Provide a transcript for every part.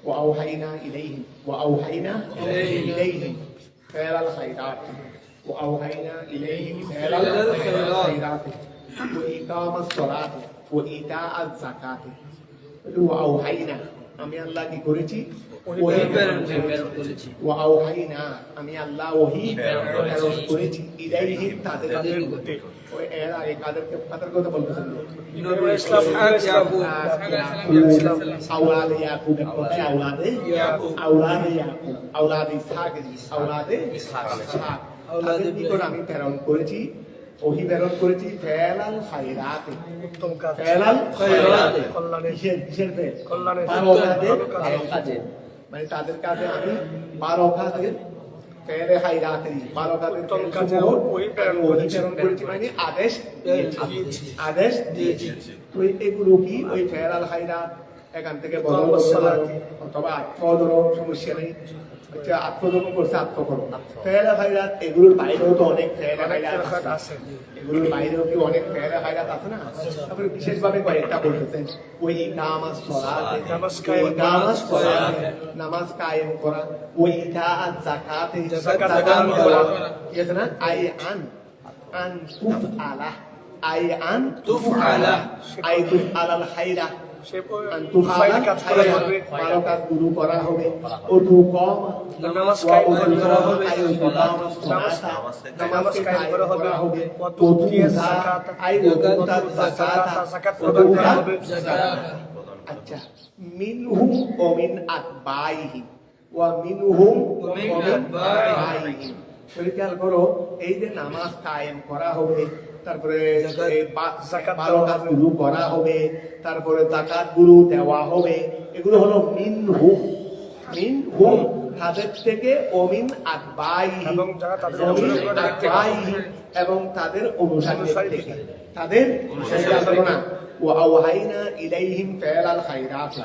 وأوحينا إليهم فعل الخيرات وأوحينا إليهم فعل الخيرات وإقام الصلاة وإيتاء الزكاة وأوحينا আমি আল্লাহ কি করেছি ওয়াওহাইনা আমি আল্লাহ ওহী প্রেরণ করেছি ইলাইহিম তাদের ওই এরা এই কাদেরকে কাদের কথা বলতেছেন নবী ইসলাম ইয়াকুব আওলাদ ইয়াকুব আওলাদ ইসহাক তাদের নিকট আমি প্রেরণ করেছি ওহী প্রেরণ করেছি ফেলাল খায়রাতে উত্তম কাজ ফেলাল খায়রাতে কল্যাণের কিসের ফেল কল্যাণের কাজে মানে তাদের কাছে আমি 12 কাজের ফেলে খায়রাতে 12 কাজের উত্তম কাজে ওহী প্রেরণ করেছি মানে আদেশ দিয়েছি তো এগুলো কি ওই ফেলাল খায়রাত এখান থেকে বদল অথবা আত্মদর সমস্যা নেই আত্মদমন করছে আত্মকর্ম ফেলা খায়রাত এগুলোর বাইরেও তো অনেক ফেলা খায়রাত আছে এগুলোর বাইরেও কি অনেক ফেলা খায়রাত আছে না তারপরে বিশেষভাবে কয়েকটা বলতেছেন ওই নামাজ নামাজ কায়েম করা ওই ইতাআত যাকাত করা ঠিক আছে না আন তুফআলা তুফআলাল খায়রা গুরু করা হবে নামাজ কায়েম করা হবে নামাজ কায়েম করা হবে যাকাত প্রদান করা হবে আচ্ছা মিনহুম ওয়া মিন আতবাইহিম ওয়া মিনহুম ওয়া মিন আতবাইহিম খেয়াল করো এই যে নামাজ কায়েম করা হবে তারপরে যাকাত গুরু করা হবে তারপরে যাকাত গুরু দেওয়া হবে এগুলো হলো মিনহুম তাদের থেকে ওমিন আতবাইহিম এবং তাদের অনুসারী থেকে তাদের অনুসারী না وأوحينا إليهم فعل الخيرات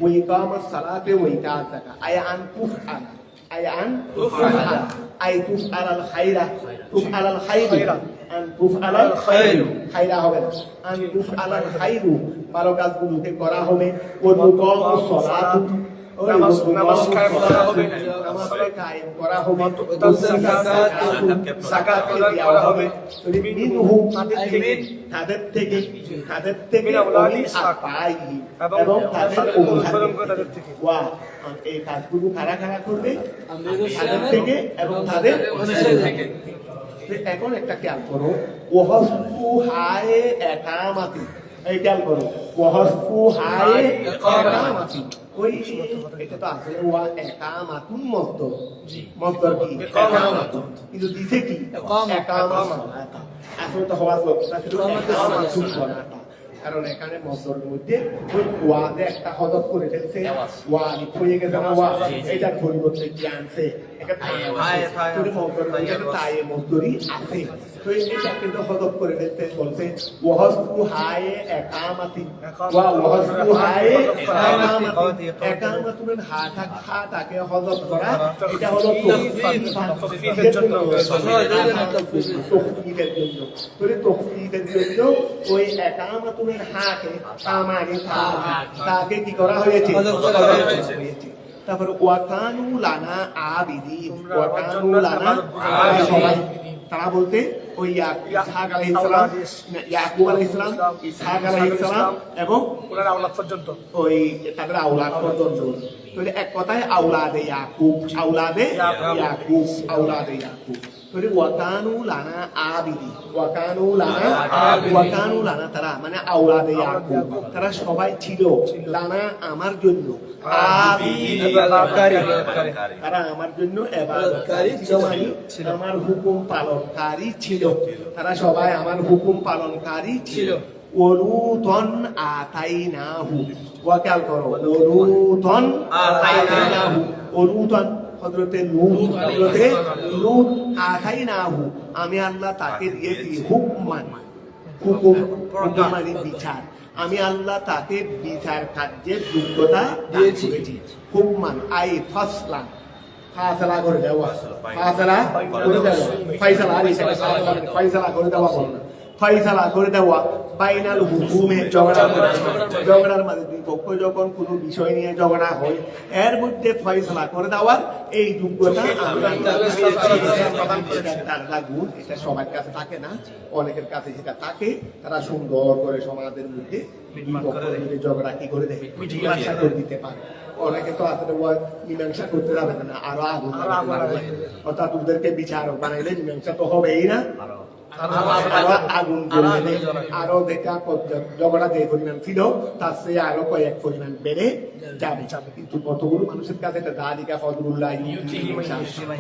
وإقام الصلاة وإيتاء الزكاة أي أن تفعل أي تفعل الخير تفعل الخير أن تفعل الخير خير হবে أن تفعل الخير ভালো কাজগুলোকে করা হবে وتقام الصلاة নামাজ কায়েম করা হবে যাকাত দেওয়া হবে মিনহুম তাদের থেকে এবং তাদের অনুসরণ থেকে ওয়া এই কাজগুলো কারা করবে তাদের থেকে এবং তাদের অনুসরণ থেকে এখন একটা খেয়াল করো ওয়াহফু হায়ে একামাতি এই খেয়াল করো ওয়াহফু হায়ে একামাতি ওই এটা তো আসলে ওয়া একামাতুন মসদর কি একামাতুন কিন্তু দিছে কি একামাত আসলে তো হওয়া একামাতুন সালাতা কারণ এখানে মসদরের মধ্যে ওই ওয়াদে একটা হযফ করে ফেলছে ওয়া হয়ে গেছে না ওয়া এটার পরিবর্তে কি আনছে এটা তাই মসদরি আছে তো এটা কিন্তু হযফ করে ফেলছে বলছে ওয়াহফু হায়ে একামাতি ওয়া ওয়াহফু হায়ে একামাতুন হাটাকে হযফ করা এটা হলো তখফিফের জন্য তখফিফের জন্য ওই একামাতুন হাকে তাকে কি করা হয়েছে তারপর ওয়াকানু লানা আবিদিন ওয়াকানু লানা সবাই তারা বলতে ওই ইসহাক আলাইহিস সালাম ইয়াকুব আলাইহিস সালাম ইসহাক আলাইহিস সালাম এবং ওনার আওলাদ পর্যন্ত ওই তাদের আওলাদ পর্যন্ত তাহলে এক কথায় আওলাদে ইয়াকুব তাহলে ওয়াকানু লানা আবিদি ওয়াকানু লানা তারা মানে আওলাদে ইয়াকুব তারা সবাই ছিল লানা আমার জন্য তারা আমার জন্য ইবাদতকারী ছিল আমার হুকুম পালনকারী ছিল তারা সবাই আমার হুকুম পালনকারী ছিল ওলুতন আতাইনাহু ওয়া খেয়াল করো ওলুতন আতাইনাহু ওলুতন হযরতে লূত আতাইনাহু আমি আল্লাহ তাকে দিয়েছি হুকুম মানে বিচার আমি আল্লাহ তাকে বিচার কার্যের যোগ্যতা দিয়েছি হুকমান আই ফাসলা করে দেওয়া ফাইসালা করে দেওয়া বলো না ফয়সালা করে দেওয়া, বাইনাল হুকুমে ঝগড়ার মাঝে দুই পক্ষ যখন কোনো বিষয় নিয়ে ঝগড়া হয় এর মধ্যে ফয়সালা করে দেওয়ার এই যোগ্যতা তার গুণ, এটা সবার কাছে থাকে না, অনেকের কাছে যেটা থাকে তারা সুন্দর করে সমাজের মধ্যে দুই পক্ষের মধ্যে ঝগড়া কি করে দেয়, মীমাংসা করে দিতে পারে। অনেকে তো আসলে মীমাংসা করতে যাবে না, আরো আগুন অর্থাৎ ওদেরকে বিচারক বানাইলে মীমাংসা তো হবেই না, আরো আগুন জ্বলবে, আরো যেটা ঝগড়া যে পরিমাণ ছিল তার চেয়ে আরো কয়েক পরিমাণ বেড়ে যাবে। কিন্তু কতগুলো মানুষের কাছে এটা দাদিকা ফজলুল্লাহ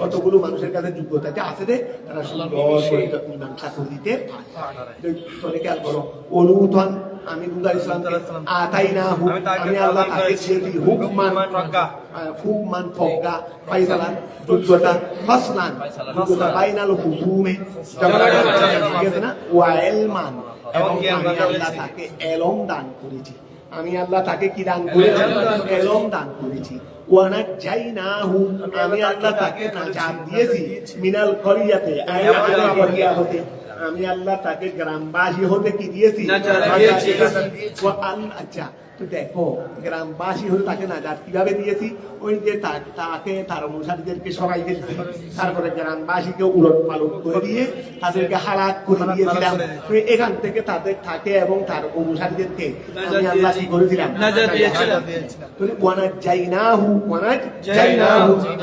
কতগুলো মানুষের কাছে যোগ্যতা আছে যে তারা সুন্দর করে মীমাংসা করে দিতে পারে। খেয়াল করো, অনুতন আমি দুদার ইসলাম আতাইনাহু, আমি আল্লাহ তাকে দিয়েছি হুকমান প্রজ্ঞা, ফায়সালান যোগ্যতা, ফাসলান যোগ্যতা, বাইনাল হুকুমে ঝগড়া না, ওয়া ইলমান, এবং আমি আল্লাহ তাকে এলম দান করেছি। আমি আল্লাহ তাকে কি দান করেছি? এলম দান করেছি। ওয়ানাজাইনাহু, আমি আল্লাহ তাকে নাজাত দিয়েছি মিনাল করিয়াতে, হতে আমি আল্লাহ তাকে গ্রামবাসী হতে কি দিয়েছি? আচ্ছা, তো দেখো গ্রামবাসী হতে তাকে নাজাত কিভাবে দিয়েছি? ওই যে তাকে তার অনুসারীদেরকে সবাই ফেলছি, তারপরে গ্রামবাসীকে উলট পালট করে দিয়ে তাদেরকে হালাক করে দিয়েছিলাম। তো এখান থেকে তাদের থাকে এবং তার অনুসারীদেরকে আমি আল্লাহ কি করেছিলাম?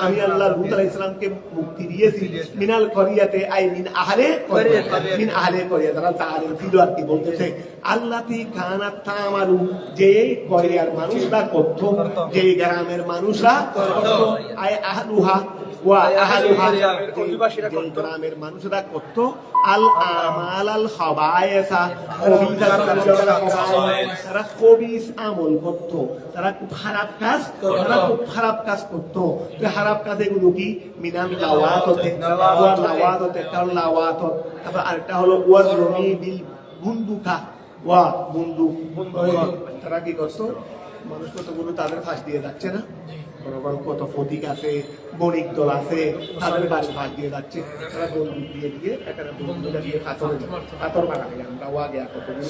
আমি আল্লাহ লূত আলাইহিস সালামকে মুক্তি দিয়েছি মিনাল করিয়াতে, আই মিন আহলে করিয়া, তারা তাআলিম ছিল আর কি বলতেছে, আল্লাতি কানাত তামারু, যে করিয়ার মানুষরা করত, যে গ্রামের মানুষরা আই আহলুহা ওয়া আহলুহা, গ্রামের মানুষরা করত আল আমাল আল খাবায়েসা, তারা খবিস আমল করত, তারা খুব খারাপ কাজ করত। খারাপ কাজ এগুলো কি? মিনাল লাওয়াততে, কারণ লাওয়াত, তারপর আরেকটা হলো ওয়া রমি বিল বুন্দুকা, ওয়া বন্দুক, তারা কি করতো? মানুষ কতগুলো তাদের ফাঁস দিয়ে যাচ্ছে না, কত ফটিক আছে, বণিক দল আছে, তাদের বাড়ি ফাঁস দিয়ে যাচ্ছে, তারা বন্দুক দিয়ে দিয়ে একটা বন্দুকটা দিয়ে পাথর বানাবে। আমরা ওয়া গিয়া কতগুলো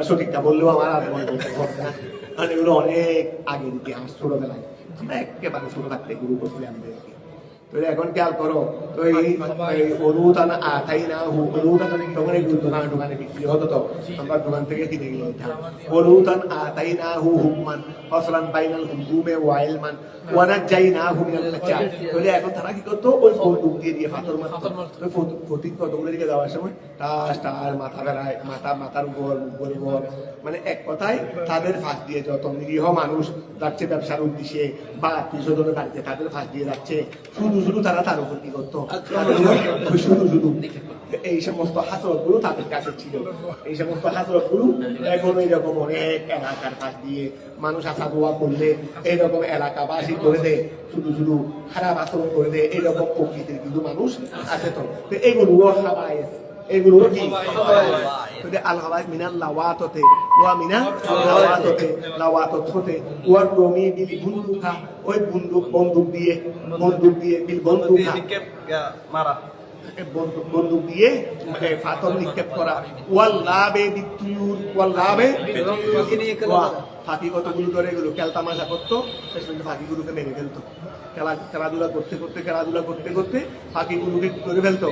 সঠিকটা বললেও আমার আর মনে করতে পারবে না, কারণ এগুলো অনেক আগের ইতিহাস, ছোটবেলায় আমরা একেবারে ছোট থাকতে গুরু করছি আমাদেরকে। তো এখন খেয়াল করো, তো এই অনুদান আতাইনাহু, অনুদান তখন এই দোকানে বিক্রি হতো, তো আমরা দোকান থেকে কিনে নিয়ে যেতাম। অনুদান আতাইনাহু হুকমান ফাসলান বাইনাল হুকুমে ওয়া ইলমান ওয়া নাজাইনাহু মিনাল কাচ্চা। তাহলে এখন তারা কি করতো? ওই বন্দুক দিয়ে পাথর মারতো। ওই ফটিক কতগুলো দিকে যাওয়ার সময় তার মাথা বেড়ায়, মাথার উপর, মানে এক কথায় তাদের ফাঁস দিয়ে যত নিরীহ মানুষ যাচ্ছে ব্যবসার উদ্দেশ্যে বা আত্মীয় স্বজনের বাড়িতে, তাদের ফাঁস দিয়ে যাচ্ছে, শুধু তারা তার উপর কি করতো? শুধু এই সমস্ত হাসরত গুলো তাদের কাছে ছিল। এই সমস্ত হাসরত গুলো এখন এইরকম অনেক এলাকার পাশ দিয়ে মানুষ আসা দোয়া করলে এইরকম এলাকাবাসী করে দেয়, শুধু খারাপ আচরণ করে দেয়, এইরকম প্রকৃতির কিন্তু মানুষ আছে। তো এইগুলো হাবায়েস, এগুলো কি আল হাবায়েস মিনাল লাওয়াততে ওয়া মিনাল লাওয়াতত হতে ওয়া রমি বিল বুন্দুকা, ওই বন্দুক দিয়ে বিল বন্দুকা মারা, বন্দুক দিয়ে ফাতর নিক্ষেপ করা, ওয়াল্লাবে বিতুর, ওয়াল্লাবে ফাঁকি কতগুলো ধরে এগুলো খেলতামাশা করতো, শেষ পর্যন্ত ফাঁকিগুলোকে মেরে ফেলতো। খেলাধুলা করতে ফাঁকিগুলোকে করে ফেলতো।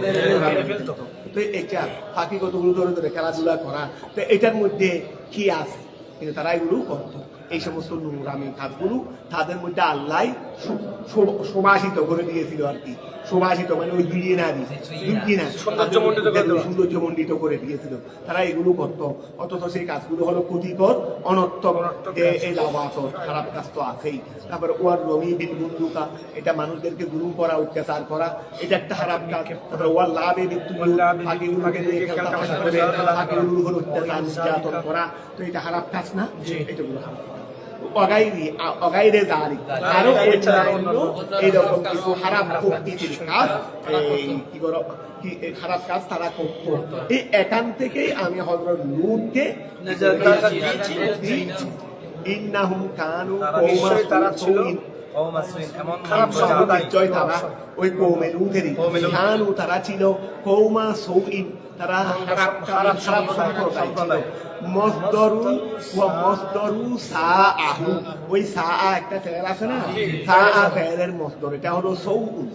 তো এটা ফাঁকি কতগুলো ধরে খেলাধুলা করা, তো এটার মধ্যে কি আছে? কিন্তু তারা এগুলো করতো। এই সমস্ত নোংরামি কাজগুলো তাদের মধ্যে আল্লাহ সুবাসিত করে দিয়েছিল আর কি। সুবাসিত মানে ওই সৌন্দর্যমণ্ডিত করে দিয়েছিল। তারা এগুলো করত, অথচ সেই কাজগুলো হলো ক্ষতিকর, অনর্থক। এই লাভাতর খারাপ কাজ তো আছেই। তারপরে ওয়ার রমি বিল বন্দুকা, এটা মানুষদেরকে জুলুম করা, অত্যাচার করা, এটা একটা খারাপ কাজ। তারপরে ওয়ার লাভে অত্যাচার নির্যাতন করা, তো এটা খারাপ কাজ না? এটাগুলো খারাপ। অগাইরে জারি আরো এইরকম কিছু খারাপ প্রকৃতির কাজ, খারাপ কাজ তারা করতো। এই এখান থেকেই আমি হযরত লূতকে ইন্নাহুম কানু তারা ছিল খারাপ সম্প্রদায়, তারা ওই কওমে লূতেরই কানু, তারা ছিল কওমা সৌইন, তারা খারাপ সম্প্রদায় ছিল। মসদরু সাআহু, ওই সাআ একটা ফেল আছে না, সাআ ফেলের মসদর, এটা হলো সৌউন।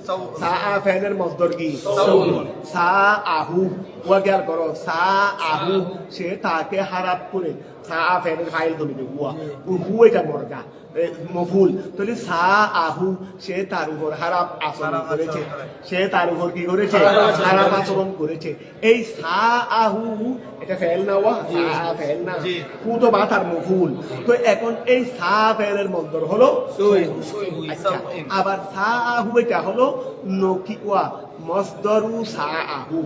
সাআ ফেলের মসদর কি? সৌউন। সাআহু ওয়াগার করো, সাআহু সে তাকে খারাপ করে, সাআ ফেলের ফাইল ধরে হুয়া, হু এটা মর্গা মফুল, তাহলে সাআহু সে তার উপর খারাপ আচরণ করেছে, সে তার উপর কি করেছে? খারাপ আচরণ করেছে। এই সাআহু এটা ফেল না, ওয়া সাআ ফেল না, হু তো বা তার মফুল। তো এখন এই সা ফেলের মসদর হলো সৌইন। আচ্ছা, আবার সাআহু এটা হলো নকি ওয়া মসদরু সাআহু,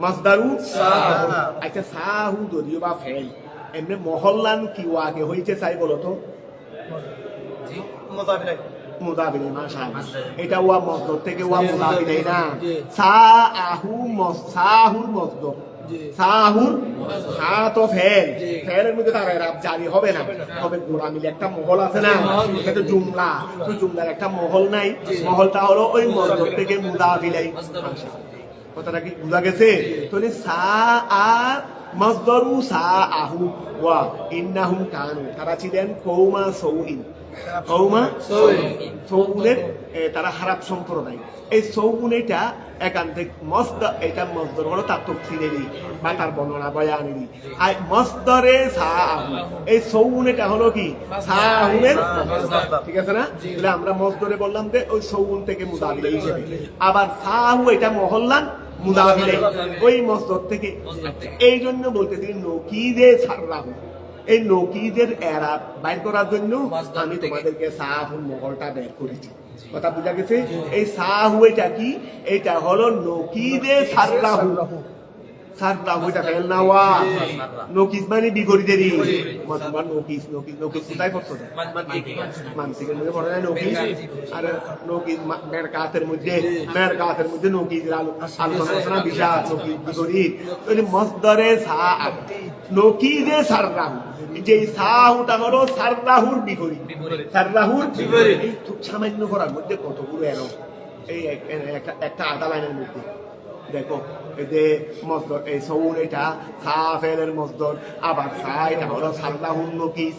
মসদরু সাআহু। আচ্ছা, সাআহু যদিও বা ফেল, এমনি মহল্লান কি আগে হইতে চাই বলো তো? মুদাবিলে, মাশাআল্লাহ। এটা ওয়া মসদর থেকে ওয়া মুদাবিলে না, সাহুর মসদর, সাহুর সা তো ফেল, ফেলের মধ্যে তার এরাব জারি হবে না, হবে গোড়া মিলে একটা মহল আছে না, এটা তো জুমলা, তো জুমলার একটা মহল নাই, মহলটা হলো ওই মসদর থেকে মুদাবিলাই। কথাটা কি বুঝা গেছে? তাহলে মসদরু সাআহু ওয়া ইন্নাহুম কানু, তারা ছিলেন কওমা সৌইন, কওমা সৌউনের তারা খারাপ সম্প্রদায়। এই সৌউন এটা এখান থেকে এটা মসদর হলো তার তফসিলেরই বা তার বর্ণনা বয়ানেরই। আর মসদরে সাআহু, এই সৌউন এটা হলো কি? সাআহুনের মসদর, ঠিক আছে না? তাহলে আমরা মসদরে বললাম যে ওই সৌউন থেকে মুদাবিলে হিসেবে, আবার সাআহু এটা মহল্লান মুদাবিলে ওই মসদর থেকে। এই জন্য বলতেছি নকিদে সাররাহু, এই নকিদের এরাব বাইর করার জন্য আমি তোমাদেরকে সাহুর মহলটা বের করেছি। কথা বুঝা গেছে? এই সাহু এটা কি? এটা হলো নকিদে সাররাহু। সাররাহু এটা ফেল না, ওয়া নকিস মানে বিপরীতেরই। তোমার নকিস কোথায় পড়ছো? মানসিকের মধ্যে পড়ে না নকিস, আর নকিস মেরকাতের মধ্যে নকিস আলোচনা বিশাল নকিস বিপরীত। মসদরে সাআ, নকিদে সাররাহু, যে সাহুটা হলো সাররাহুর বিপরীত, সাররাহুর বিপরীত। এই সামান্য করার মধ্যে কতগুলো এরকম, এই একটা আধা লাইনের মধ্যে দেখো, যে মসদর এই সৌন এটা সা ফেলের মসদর, আবার সা এটা হলো সাররাহুর নকিস,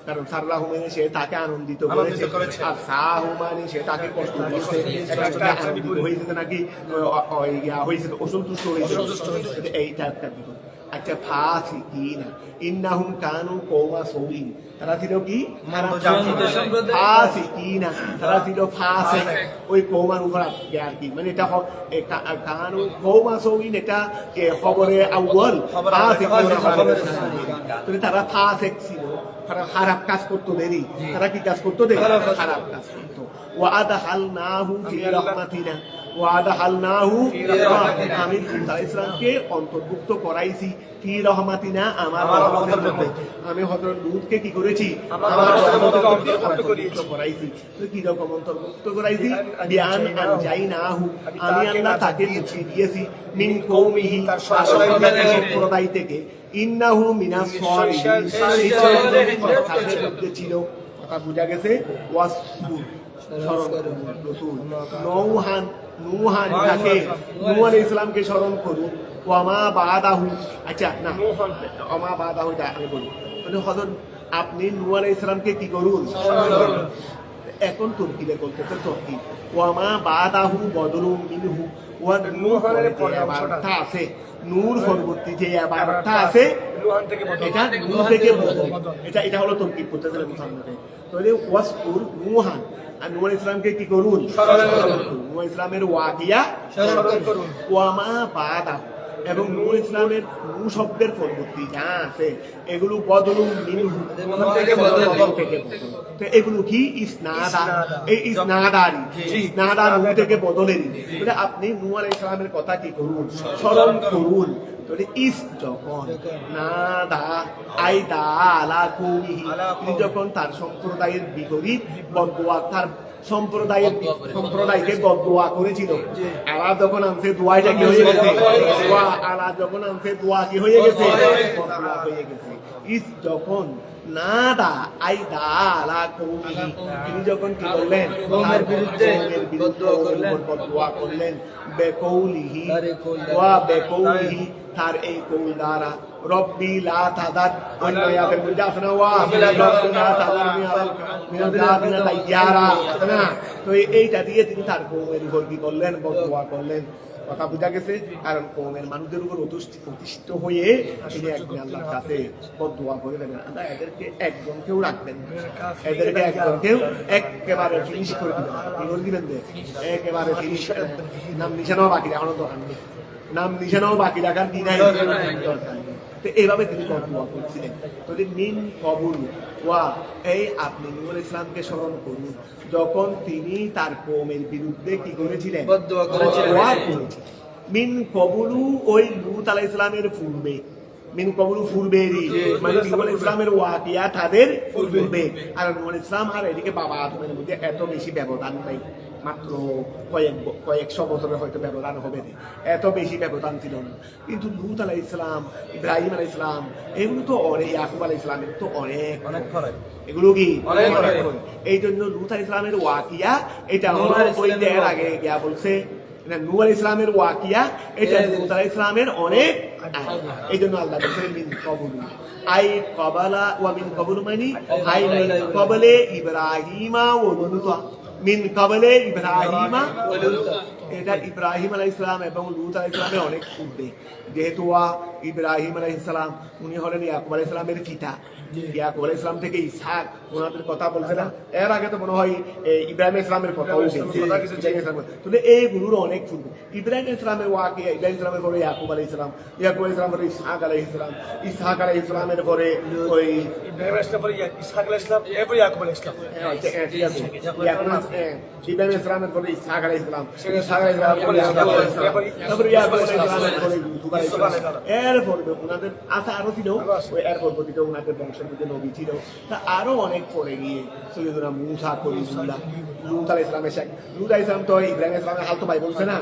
কারণ সাররাহু মানে সে তাকে আনন্দিত করেছে, আর সাহু মানে সে তাকে কষ্ট দিয়েছে, আনন্দিত হয়েছে নাকি হয়েছে, অসন্তুষ্ট হয়েছে, এইটা একটা বিপদ। আচ্ছা, ফাসিকিনা ইন্নাহুম কানু কওমা সৌইন, তারা ছিল কি? ফাসিকিনা, তারা ছিল ফাসিক, ওই কওমার উপর আর কি, মানে এটা কানু কওমা সৌইন, এটা খবরে আউয়াল, ফাসিকিনা খবরে, তারা ফাসিক ছিল, খারাপ কাজ করতো দেরি, তারা কি কাজ করতো? খারাপ কাজ করতো। ওয়াদাহালনাহু ফি রাহমাতিনা, ওয়াদাহালনাহু আমি ইসলামকে অন্তর্ভুক্ত করাইছি ফি রাহমাতিনা, আমার রহমতের মধ্যে। আমি হযরত লূতকে কি করেছি? আমার রহমতের মধ্যে অন্তর্ভুক্ত করাইছি। তো কি রকম অন্তর্ভুক্ত করাইছি? বিআন আনজাইনাহু, আমি আল্লাহ তাকে মুক্তি দিয়েছি, মিন কওমিহি, তার সম্প্রদায় থেকে, ইন্নাহু মিনাস সালিহিন ছিল। কথা বুঝা গেছে? ওয়াসবুর নুহান তাকে, নূহ আলাইহিস সালামকে স্মরণ করুন। ওয়ামা বাদাহু, আচ্ছা না, ওয়ামা বাদাহু এটা আমি বলি, মানে হযরত আপনি নূহ আলাইহিস সালামকে কি করুন? এখন তুর্কিতে বলতেছে তরকিব, ওয়ামা বাদাহু বদরুম মিনহু, ওয়া নূহ এর পরে আবারটা আছে, নূর পরবর্তী যে আবারটা আছে নুহান থেকে বদল। এটা নূহ থেকে বদল। এটা হলো তরকিব করতেছিলেন মুহাম্মদে। তাহলে ওয়াসকুর নুহান আর নূহ আলাইহিস সালামকে কি করুন? স্মরণ করুন। নূহ আলাইহিস সালামের ওয়াকিয়া স্মরণ করুন। ওয়ামা বাদা এবং নূহ আলাইহিস সালামের নূহ শব্দের পরবর্তী যা আছে এগুলো বদলুন মিনহু থেকে বদল। তো এগুলো কি ইসনাদা, এই ইসনাদারি ইসনাদা নূহ থেকে বদলেরই। তাহলে আপনি নূহ আলাইহিস সালামের কথা কি করুন? স্মরণ করুন। তাহলে ইস যখন নাদা আইদা আলা কওমিহি, তিনি যখন তার সম্প্রদায়ের বিপরীত বদদোয়া, তার সম্প্রদায়কে বদদোয়া করেছিল। আলা যখন আনছে দোয়াটা কি হয়ে গেছে? দোয়া। আলা যখন আনছে দোয়া কি হয়ে গেছে? বদদোয়া হয়ে গেছে। ইস যখন নাদা আইদা আলা কওমিহি, তিনি যখন কি করলেন? কওমের বিরুদ্ধে বদদোয়া করলেন। বেকৌলিহি ওয়া বেকৌলিহি, তার এই কৌল দ্বারা রব্বি লা তাদার, অন্য আয়াতের মধ্যে আছে না ওয়া রব্বি লা তাদার মিনাল কাফিরিনা দাইয়ারা, আছে না? তো এইটা দিয়ে তিনি তার কওমের উপর কি করলেন? বদদোয়া করলেন। কথা বুঝা গেছে? কারণ কওমের মানুষদের উপর অতিষ্ঠ হয়ে তিনি একদিন আল্লাহর কাছে বদদোয়া করে দেবেন, আল্লাহ এদেরকে একজনকেও রাখবেন না, এদেরকে একজনকেও একেবারে ফিনিশ করে দিবেন। কি করে দিবেন? একেবারে ফিনিশ, নাম নিশানাও বাকি রাখানোর দরকার নেই, নাম নিশানাও বাকি রাখার কি নাই দরকার নেই। তো এইভাবে তিনি বদদোয়া করছিলেন। তো মিন কবুল ওয়া, এই আপনি নূহ আলাইহিস সালামকে স্মরণ করুন যখন তিনি তার কওমের বিরুদ্ধে কি করেছিলেন? বদদোয়া করেছিলেন। মিন কবুলু, ওই লূত আলাইহিস সালামের পূর্বে, মিন কবুলু পূর্বেরই, মানে নূহ আলাইহিস সালামের ওয়াকিয়া তাদের পূর্বে। আর নূহ আলাইহিস সালাম আর এদিকে বাবা আদমের মধ্যে এত বেশি ব্যবধান নাই, মাত্র কয়েকশো বছরের হয়তো ব্যবধান হবে, এত বেশি ব্যবধান ছিল না। কিন্তু লূত আলাইহিস সালাম, ইব্রাহিম আলাইহিস সালাম, এগুলো তো অনেক, ইয়াকুব আলাইহিস সালামের তো অনেক ফারাক, এগুলো কি অনেক ফারাক। এই জন্য লূত আলাইহিস সালামের ওয়াকিয়া এটা হলো ওই এর আগে গিয়া বলছে নূহ আলাইহিস সালামের ওয়াকিয়া, এটা লূত আলাইহিস সালামের অনেক আগে। এই জন্য আল্লাহ বলেন মিন কবুলু, আই কবালা ওয়া মিন কবুলু, মানে আই মিন কবলে ইব্রাহিমা ওয়া লূত, মিন কাবলে ইব্রাহিমা ওয়া লূত, এটা ইব্রাহিম আলাইহিস সালাম এবং লূত আলাইহিস সালামের অনেক পূর্বে। যেহেতু ইব্রাহিম আলাইহিস সালাম উনি হলেন ইয়াকুব আলাইহিস সালামের পিতা, ইয়াকুব আলাইহিস সালাম থেকে ইসহাক, ওনাদের কথা বলছে না, এর আগে তো মনে হয় ইব্রাহিম আলাইহিস সালামের কথাও বলছে। তাহলে এইগুলোর অনেক পূর্বে ইব্রাহিম আলাইহিস সালামের ওয়াকিয়া, ইব্রাহিম সালামের পরে ইয়াকুব আলাইহিস সালাম, ইয়াকুব আলাইহিস সালামের পরে ইসহাক আলাইহিস সালাম, ইসহাক আলাইহিস সালামের পরে ওই ইব্রাহিম আলাইহিস সালাম, ইসহাক আলাইহিস সালাম, এরপর ইয়াকুব আলাইহিস সালাম। ইব্রাহিম আলাইহিস সালামের পরে ইসহাক আলাইহিস সালাম, ইসহাক আলাইহিস সালাম পরে ইয়াকুব আলাইহিস সালাম, তারপরে ইয়াকুব আলাইহিস সালামের পরে ইউসুফ আলাইহিস সালাম। এরপর ওনাদের আছে আরো ছিল, ওই এর পরবর্তীতে ওনাদের বংশের মধ্যে নবী ছিল। তা আরো অনেক পরে গিয়ে সৈয়দনা মুসা, কলিমুল্লাহ, লূত আলাইহিস সালামের শেখ, লূত আলাইহিস সালাম তো ইব্রাহিম আলাইহিস সালামের খালতো ভাই বলছে না,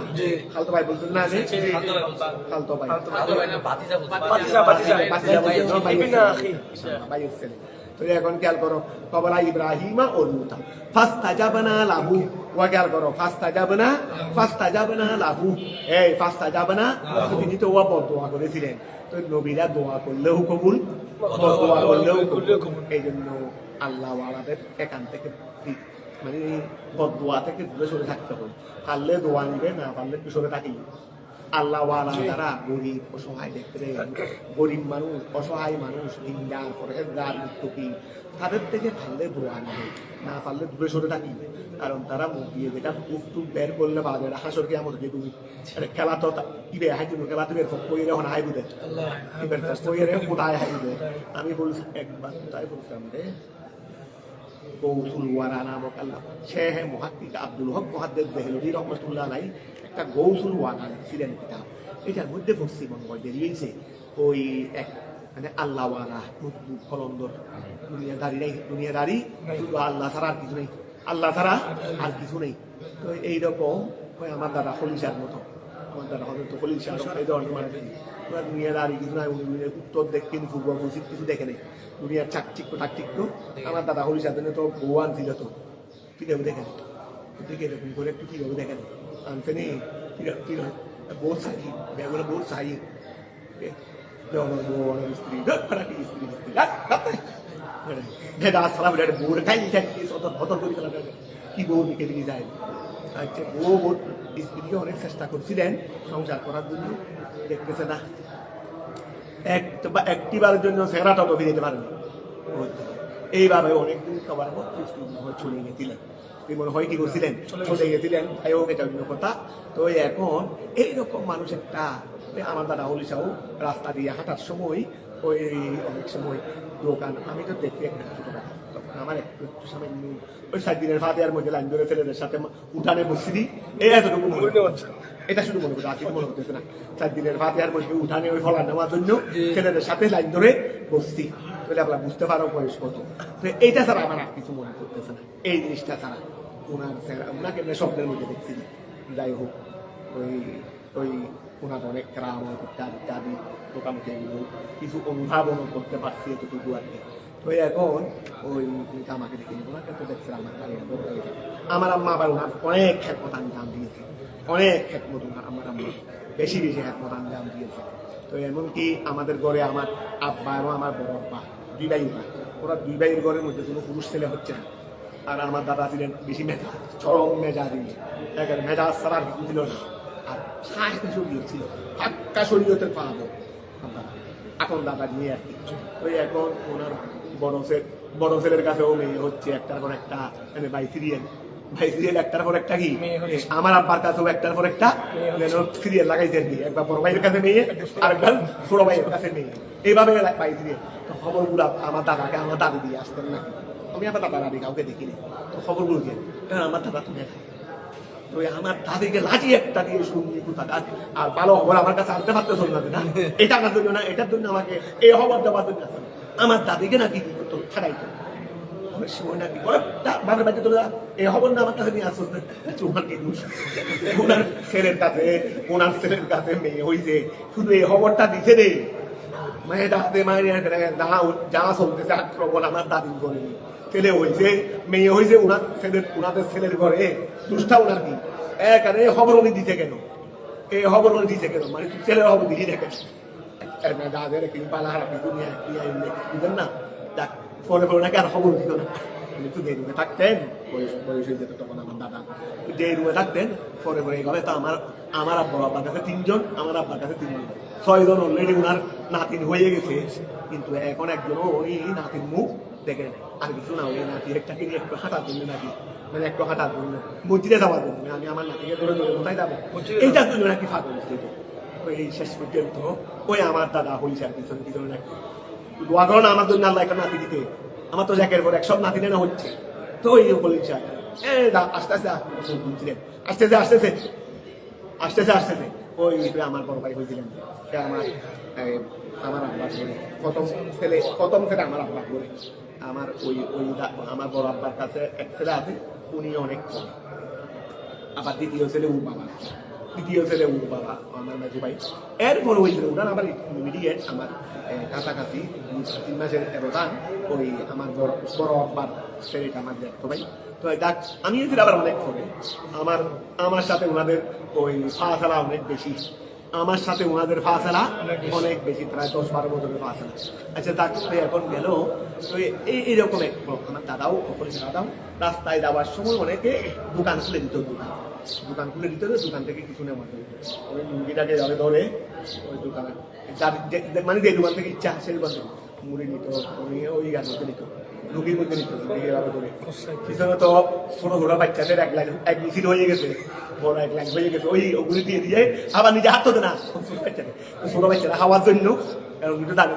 খালতো ভাই বলছেন না, যে খালতো ভাই, ভাই হচ্ছে। তো এখন খেয়াল করো, কবলা ইব্রাহিমা ও লূতা ফাস্তাজাবনা লাহু, ওয়া খেয়াল করো ফাস্তাজাবনা লাহু, এই ফাস্তাজাবনা, তিনি তো ওয়া বদদোয়া করেছিলেন। তো নবীরা দোয়া করলেও কবুল, বদদোয়া করলেও কবুল। এই জন্য আল্লাহ ওয়ালাদের এখান থেকে মানে বদদোয়া থেকে দূরে সরে থাকতে হবে। পারলে দোয়া নিবে, না পারলে সরে থাকি। আল্লাহ ওয়ালা তারা গরিব অসহায় দেখতে, গরিব মানুষ, অসহায় মানুষ, দিনদার পরহেজগার মুত্তাকি, তাদের থেকে পারলে দোয়া নিবে, না পারলে দূরে সরে থাকি। কারণ তারা মুখ দিয়ে যেটা উফটু বের করলে বাজে হাসর কি আমাদের তুমি খেলা তো ইবে হাই তুমি খেলা তুমি ফকইরে হন হাই বুঝে এবার ফকইরে কোথায় হাই বুঝে। আমি বলছি একবার তাই বলছিলাম রে গৌসুল ওয়ারা নামক আল্লাহ শেখ মুহাক্কিক আব্দুল হক মুহাদ্দিস দেহলভী রহমাতুল্লাহ আলাইহি একটা গৌসুল ওয়ারা ছিলেন কিতাব, এটার মধ্যে পড়ছি মনে হয় বেরিয়েছে ওই এক মানে আল্লাহ ওয়ালা কলন্দর, দুনিয়াদারি শুধু আল্লাহ ছাড়া আর কিছু নেই, আল্লাহ ছাড়া আর কিছু নেই। তো এইরকম আমার দাদা খলিশার মতো, আমার দাদা হবে তো খলিশার এই ধরনের মানে দুনিয়াদারি কিছু নাই, উত্তর দক্ষিণ পূর্ব পশ্চিম কিছু দেখে নেই, দুনিয়ার চাকচিক্য টাকচিক্য। আমার দাদা খলিশার জন্য তো ভগবান ছিল, তো ফিরেও দেখেন, দেখে এরকম করে একটু ফিরেও দেখেন আনছে নেই, ফিরে বহুত সাহি বেগুলো বহুত সাহি স্ত্রী ভেদা সালাম বোর্ড খাই ভতর করে কি বউ দিকে দিকে যায়। আচ্ছা বউ স্ত্রীকে অনেক চেষ্টা করছিলেন সংসার করার জন্য, দেখতেছে না, একটিবারের জন্য চেহারাটা তো ফিরে যেতে পারেনি। এইভাবে অনেকদিন খাবার পর চলে গেছিলেন, মনে হয় কি করছিলেন, চলে গেছিলেন, তাই হোক এটা অন্য কথা। তো এখন এইরকম মানুষ একটা, আমার দাদা হলি সাহু রাস্তা দিয়ে হাঁটার সময় ওই অনেক সময় দোকান, আমি তো দেখি একটা ছোটখাটো, তখন আমার একটু সামনে ওই 7 দিনের ফাতেহার মধ্যে লাইন ধরে ছেলেদের সাথে উঠানে বসছি দিই, এই এতটুকু মনে হচ্ছে, এটা শুধু মনে করছে, আর কিছু মনে করতেছে না। 7 দিনের ফাতেহার মধ্যে উঠানে ওই ফলা নেওয়ার জন্য ছেলেদের সাথে লাইন ধরে বসছি, তাহলে আপনারা বুঝতে পারো বয়স কত। তো এইটা ছাড়া আমার আর কিছু মনে করতেছে না, এই জিনিসটা ছাড়া। ওনাকে এমনি স্বপ্নের মধ্যে দেখছি। যাই হোক, ওই ওই ওনার অনেক কেরামত ইত্যাদি মোটামুটি এগুলো কিছু অনুধাবনও করতে পারছি এতটুকু আর কি। তো এখন ওই আমাকে দেখে ওনাকে তো দেখছে আমার আম্মা আবার ওনার অনেক খেদমত আঞ্জাম দিয়েছে, অনেক খেদমত ওনার আমার আম্মা বেশি বেশি খেদমত আঞ্জাম দিয়েছে। তো এমনকি আমাদের ঘরে আমার আব্বা এবং আমার বড় আব্বা 2 ভাই, ওরা 2 ভাইয়ের ঘরের মধ্যে কোনো পুরুষ ছেলে হচ্ছে না। আর আমার দাদা ছিলেন বেশি মেধা, চরম মেজাজি, মেজাজ ছাড়া আর কিছু ছিল না। আর সাহেব শরীর ছিল, ফাঁকা শরীয়তের পাবো এখন দাদা নিয়ে আর কি। ওই এখন ওনার বড় ছেলের কাছেও মেয়ে হচ্ছে, একটার পর একটা, মানে ভাই সিরিয়াল একটার পর একটা, কি আমার আব্বার কাছেও একটার পর একটা সিরিয়াল লাগাইছে আর কি। একবার বড় ভাইয়ের কাছে মেয়ে, আরেকবার ছোট ভাইয়ের কাছে মেয়ে, এইভাবে ভাই সিরিয়াল। তো খবরগুলো আমার দাদাকে আমার দাদি দিয়ে আসতেন না, আমি আমার দাদা দাদি কাউকে দেখিনি। তো খবরগুলো দিয়ে আমার দাদা তুমি তো আমার দাদিকে লাঠি একটা দিয়ে শুনি কোথাকার, আর ভালো খবর আমার কাছে আনতে পারতে শোনাবে না, এটা আমার জন্য না, এটার জন্য আমাকে এই খবর দেওয়ার জন্য আমার দাদিকে নাকি কি করতো, ছাড়াইতো অনেক সময় নাকি বাবার বাড়িতে তোলা এই খবর না আমার কাছে নিয়ে আসতো না। ওনার ছেলের কাছে মেয়ে হয়েছে, শুধু এই খবরটা দিছে রে, মায়ের ডাকতে মায়ের যা চলতেছে আক্রমণ আমার দাদির ঘরে, ছেলে হয়েছে মেয়ে হয়েছে ওনাদের ছেলের ঘরে, দুষ্টা ওনার কি এখানে খবর উনি দিতে কেন, এই খবর উনি দিতে কেন, মানে তুই ছেলের খবর দিলি না কেন, না দেখ ফোনে নাকি আর খবর দিত না। একটু যে রুমে থাকতেন, বয়স হয়ে যেত তখন আমার দাদা, যে রুমে থাকতেন পরে এইভাবে। তো আমার আব্বার কাছে 3 জন, আমার আব্বার কাছে 3 জন, 6 জন অলরেডি ওনার নাতিন হয়ে গেছে, কিন্তু এখন একজনও ওই নাতির মুখ দেখে নেয়। আর কিছু না, ওই নাতি একটাকে নিয়ে একটু হাঁটার জন্য নাকি, মানে একটু হাঁটার জন্য মসজিদে যাওয়ার জন্য, আমি আমার নাতিকে ধরে কোথায় যাবো এইটার জন্য নাকি ফাঁকা হচ্ছে। ওই শেষ পর্যন্ত ওই আমার দাদা হইছে পিছনে নাকি দোয়া করো না আমার জন্য আল্লাহ একটা নাতি দিতে, আমার তো একের পর এক সব নাতি নেওয়া হচ্ছে। তো ওই বলেছে আস্তে ওই আমার বড় ভাই হয়েছিলেন, সে আমার আব্বা করে প্রথম ছেলে আমার আব্বা করে, আমার আমার বড় আব্বার কাছে এক ছেলে আছে, উনি অনেক কম। আবার দ্বিতীয় ছেলে ওর বাবা আমার মেজু ভাই। এরপর হয়েছিল ওনার আবার ইমিডিয়েট আমার কাছাকাছি 3 মাসের ব্যবধান, ওই আমার বড় আব্বার ছেলেটা আমার দেখতো ভাই। তো দেখ আমি এসেছিল আবার অনেক পরে, আমার সাথে ওনাদের ওই ফাঁসলা অনেক বেশি, আমার সাথে ওনাদের ফাঁসলা অনেক বেশি, প্রায় 10-12 বছরের ফাঁসলা। আচ্ছা তাকে এখন গেল, তো এইরকম এক আমার দাদাও রাস্তায় যাওয়ার সময় অনেকে দোকান খুলে দিত, দোকান থেকে কিছু নেওয়া ওই মুরগিটাকে যাবে ধরে ওই দোকানে, মানে যে দোকান থেকে ইচ্ছা সেই দোকান থেকে মুড়ি নিত, ওই গাছকে নিত, রুগীর মধ্যে নিত, এভাবে করে। পিছনে তো ছোট বাচ্চাদের এক মিছিল হয়ে গেছে, বড় এক লাইন হয়ে গেছে, ওগুলি দিয়ে আবার নিজে হাত হতো না ছোট বাচ্চারা খাওয়ার জন্য,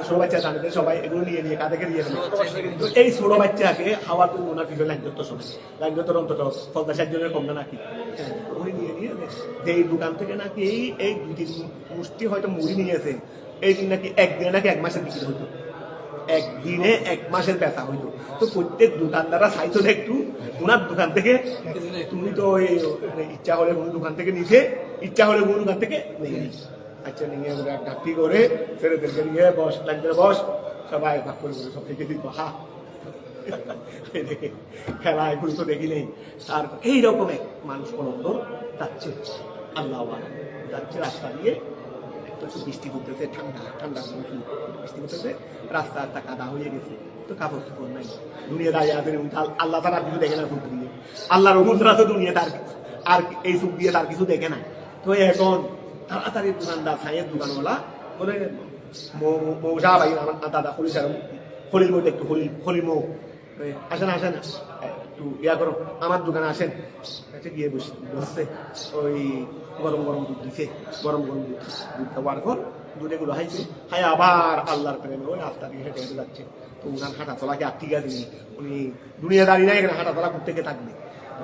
ছোট বাচ্চা জানে সবাই এগুলো নিয়ে কাঁধে নিয়ে ফেলে। তো এই ছোট বাচ্চাকে খাওয়ার জন্য ওনার পিছনে লাইন ধরতো সবাই, লাইন ধরতো অন্তত 50-60 জনের কম না নাকি, উনি নিয়ে যে এই দোকান থেকে নাকি এই 2-3 মুষ্টি হয়তো মুড়ি নিয়েছে, এই দিন নাকি একদিনে নাকি 1 মাসের বিক্রি হইতো, একদিনে 1 মাসের বেচা হইতো। তো প্রত্যেক দোকানদাররা চাইতো না একটু ওনার দোকান থেকে, তুমি তো ওই ইচ্ছা হলে কোনো দোকান থেকে নিছে, ইচ্ছা হলে কোনো দোকান থেকে নিয়ে আচ্ছা নিয়ে ওরা ঘাটতি করে ছেলেদেরকে নিয়ে বস সবাই ভাগ করে সব থেকে দিন হা খেলা এগুলো তো দেখি নেই। আর এইরকম এক মানুষ কলন্দর যাচ্ছে, আল্লাহ যাচ্ছে রাস্তা দিয়ে, একটু বৃষ্টি পড়তেছে, ঠান্ডা বৃষ্টি পড়তেছে, রাস্তা কাদা হয়ে গেছে, তো কাপড় চোপড় নাই, দুনিয়া দাঁড়িয়ে আছে, আল্লাহ তার আর কিছু দেখে না চোখ দিয়ে, আল্লাহর অনুমোদনা তো দুনিয়া তার আর এই চোখ দিয়ে তার কিছু দেখে না। তো এখন তাড়াতাড়ি দোকানদার ছাইয়ের দোকানওয়ালা বলে মৌসা ভাই আমার দাদা খলিল স্যার খলিল মধ্যে একটু খলিল মৌ আসেন আসেন একটু ইয়া করো আমার দোকানে আসেন কাছে গিয়ে বসছে ওই গরম গরম দুধ দিছে গরম গরম দুধ দেওয়ার পর দুধেগুলো হাইছে হাই আবার আল্লাহর প্রেমে ওই রাস্তা দিয়ে হেঁটে হেঁটে যাচ্ছে তো উনার হাঁটা চলাকে আর ঠিক আছে উনি দুনিয়াদারি নাই এখানে হাঁটা চলা করতে থাকবে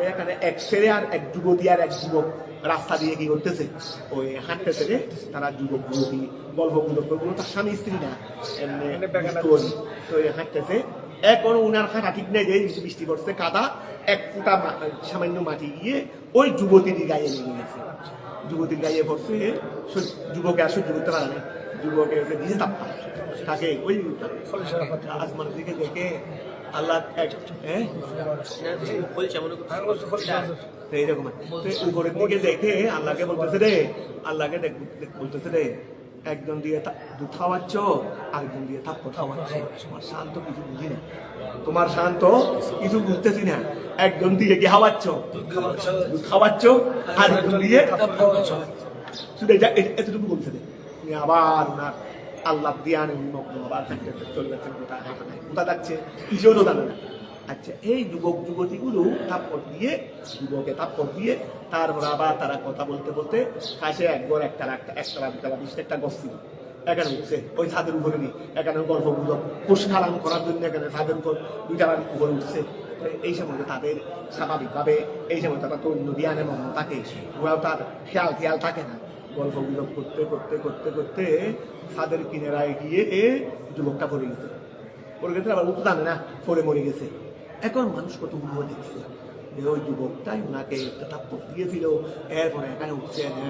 এখানে এক ছেলে আর এক যুবতী আর এক যুবক রাস্তা দিয়ে কি করতেছে ওই হাঁটতেছে রে তারা যুবক যুবতী গল্প গুলো তার স্বামী স্ত্রী না এমনি তো হাঁটতেছে এখন উনার হাঁটা ঠিক নেই যে বৃষ্টি পড়ছে কাদা এক ফুটা সামান্য মাটি গিয়ে ওই যুবতীর গায়ে লেগে গেছে যুবতীর গায়ে পড়ছে যুবকে আর সহ্য করতে পারে না যুবকে দিয়েছে তাপ্পা তাকে ওই আসমানের দিকে দেখে আল্লাহ এইরকম উপরের দিকে দেখে আল্লাহকে বলতেছে রে আল্লাহকে বলতেছে রে একজন দিয়ে দুধ খাওয়াচ্ছ আরেকজন দিয়ে থাপ্পড় খাওয়াচ্ছ তোমার শান্ত কিছু বুঝি না তোমার শান্ত কিছু বুঝতেছি না একজন দিয়ে কি খাওয়াচ্ছ দুধ খাওয়াচ্ছ আরেকজন দিয়ে শুধু এতটুকু বলছে আবার ওনার আল্লাহ দিয়ানে উন্মগ্ন আবার চলে যাচ্ছে কোথা যাচ্ছে কিছুও তো জানে না আচ্ছা এই যুবক যুবতীগুলো থাপ্পড় দিয়ে যুবকে থাপ্পড় দিয়ে তারপর আবার তারা কথা বলতে বলতে কাছে একবার একতলা দুতলা বিশটা একটা গছ ছিল এখানে উঠছে ওই ছাদের উপরে নিয়ে এখানে গল্প গুলো পুষ্কালাম করার জন্য এখানে ছাদের উপর দুইটার উপরে উঠছে এই সময় তাদের স্বাভাবিকভাবে এই সময় তারা তো নদীয়ানে মন থাকে ওরাও তার খেয়াল থাকে না গল্প গুলো করতে করতে করতে করতে ছাদের কিনারায় গিয়ে যুবকটা পড়ে গেছে আবার উঠতে জানে না পড়ে মরে গেছে এখন মানুষ কত উন্নত দেখছে যে ওই যুবকটাই ওনাকে একটা থাপ্পড় দিয়েছিল এরপরে এখানে উঠছে এনে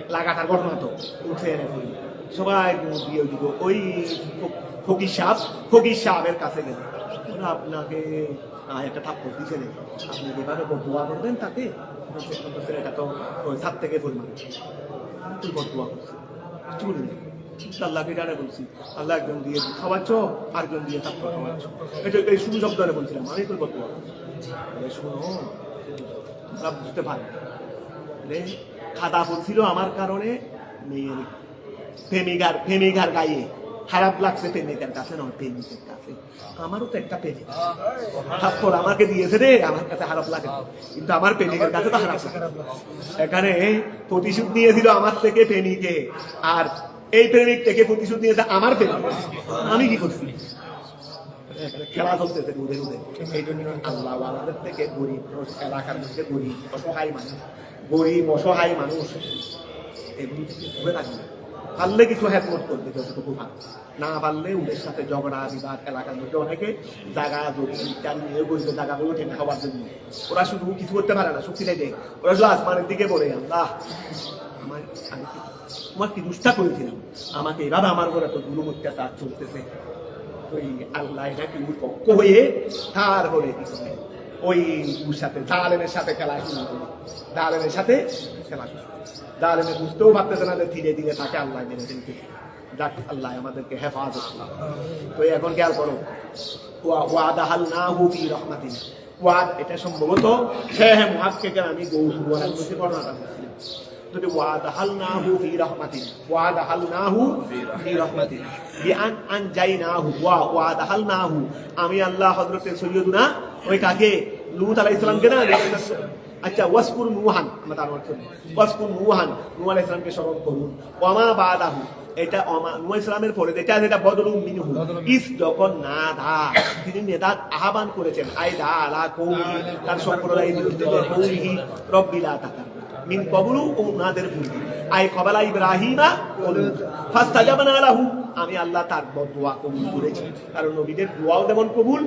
লাগাতার ঘটনা তো উঠে এনে ফেলি সবাই দিয়ে ওই যুবক ওই ফকির সাহেবের কাছে গেল ওরা আপনাকে একটা থাপ্পড় দিছে নেই আপনি যেভাবে দোয়া করবেন তাকে এটা তো ওই ছাদ থেকে ফুল মারে তুই দোয়া করছে চুরি আল্লাহকে ডানে বলছি আল্লাহ একজন দিয়ে খাওয়াচ্ছ আরেকজন দিয়ে থাপ্পড় খাওয়াচ্ছ এটা এই শুরু শব্দে বলছিলাম আমি তোর বদুয়া শুনো তোমরা বুঝতে পারবে খাতা পড়ছিল আমার কারণে মেয়ের প্রেমিকার গায়ে খারাপ লাগছে প্রেমিকার কাছে নয় প্রেমিকের কাছে আমারও তো একটা প্রেমিক থাপ্পড় আমাকে দিয়েছে রে আমার কাছে খারাপ লাগে কিন্তু আমার প্রেমিকের কাছে তো খারাপ লাগে এখানে প্রতিশোধ নিয়েছিল আমার থেকে প্রেমিকে আর এই প্রেমিক থেকে প্রতিশোধ নিয়েছে আমার প্রেমিক আমি কি করছি খেলা চলতেছে দুধে এই জন্য আল্লাহ আমাদের থেকে গরিব এলাকার মধ্যে গরিব অসহায় মানুষ এগুলি থেকে ঘুরে থাকবে পারলে কিছু হেদমত করবে যতটুকু ভালো না পারলে ওদের সাথে ঝগড়া বিবাদ এলাকার মধ্যে অনেকে জায়গা জমি ইত্যাদি নিয়ে বসবে জায়গাগুলো টেনে খাওয়ার জন্য ওরা শুধু কিছু করতে পারে না শক্তি দেয় ওরা শুধু আসমানের দিকে বলে আল্লাহ আমি তোমার কি দুষ্টা করেছিলাম আমাকে এভাবে আমার ঘরে তো গুরু অত্যাচার চলতেছে ওই আল্লাহ নাকি পক্ষ হয়ে তারপরে ওই সাথে জালেমের সাথে খেলা শুরু করে জালেমের সাথে খেলা শুরু জালেমে বুঝতেও পারতেছে না যে ধীরে ধীরে তাকে আল্লাহ মেনে ফেলতে যাক আল্লাহ আমাদেরকে হেফাজত তো এখন খেয়াল করো ওয়াদাহাল না হুফি রহমাতিন ওয়াদ এটা সম্ভবত শেখ মুহাক্কিকের আমি গৌসুল ওয়ালার মধ্যে বর্ণনা করেছিলাম যদি ওয়াদাহালনাহু ফি রাহমাতিন ওয়াদাহালনাহু ফি রাহমাতিন বিআন আনজাইনাহু ওয়াদাহালনাহু আমি আল্লাহ হযরতে সৈয়দুনা ওই কাকে লূত আলাইহিস সালামকে না আচ্ছা ওয়াসকুর নুহান আমরা তার অর্থ ওয়াসকুর নুহান নূহ আলাইহিস সালামকে স্মরণ করুন ওয়ামা বাদাহু এটা নূহ ইসলামের পরে এটা বদলুম মিনহু ইস যখন না দা তিনি নেদাত আহ্বান করেছেন আইদা আলা কওমি তার সম্প্রদায়ের বিরুদ্ধে কওমিহি রব্বিলা তাকার মিন কবলু ওনাদের পূর্বে আই কবালা ইব্রাহিমা ফাস্তাজাবনা লাহু আমি আল্লাহ তার দোয়া কবুল করেছি কারণ নবীদের দোয়াও যেমন কবুল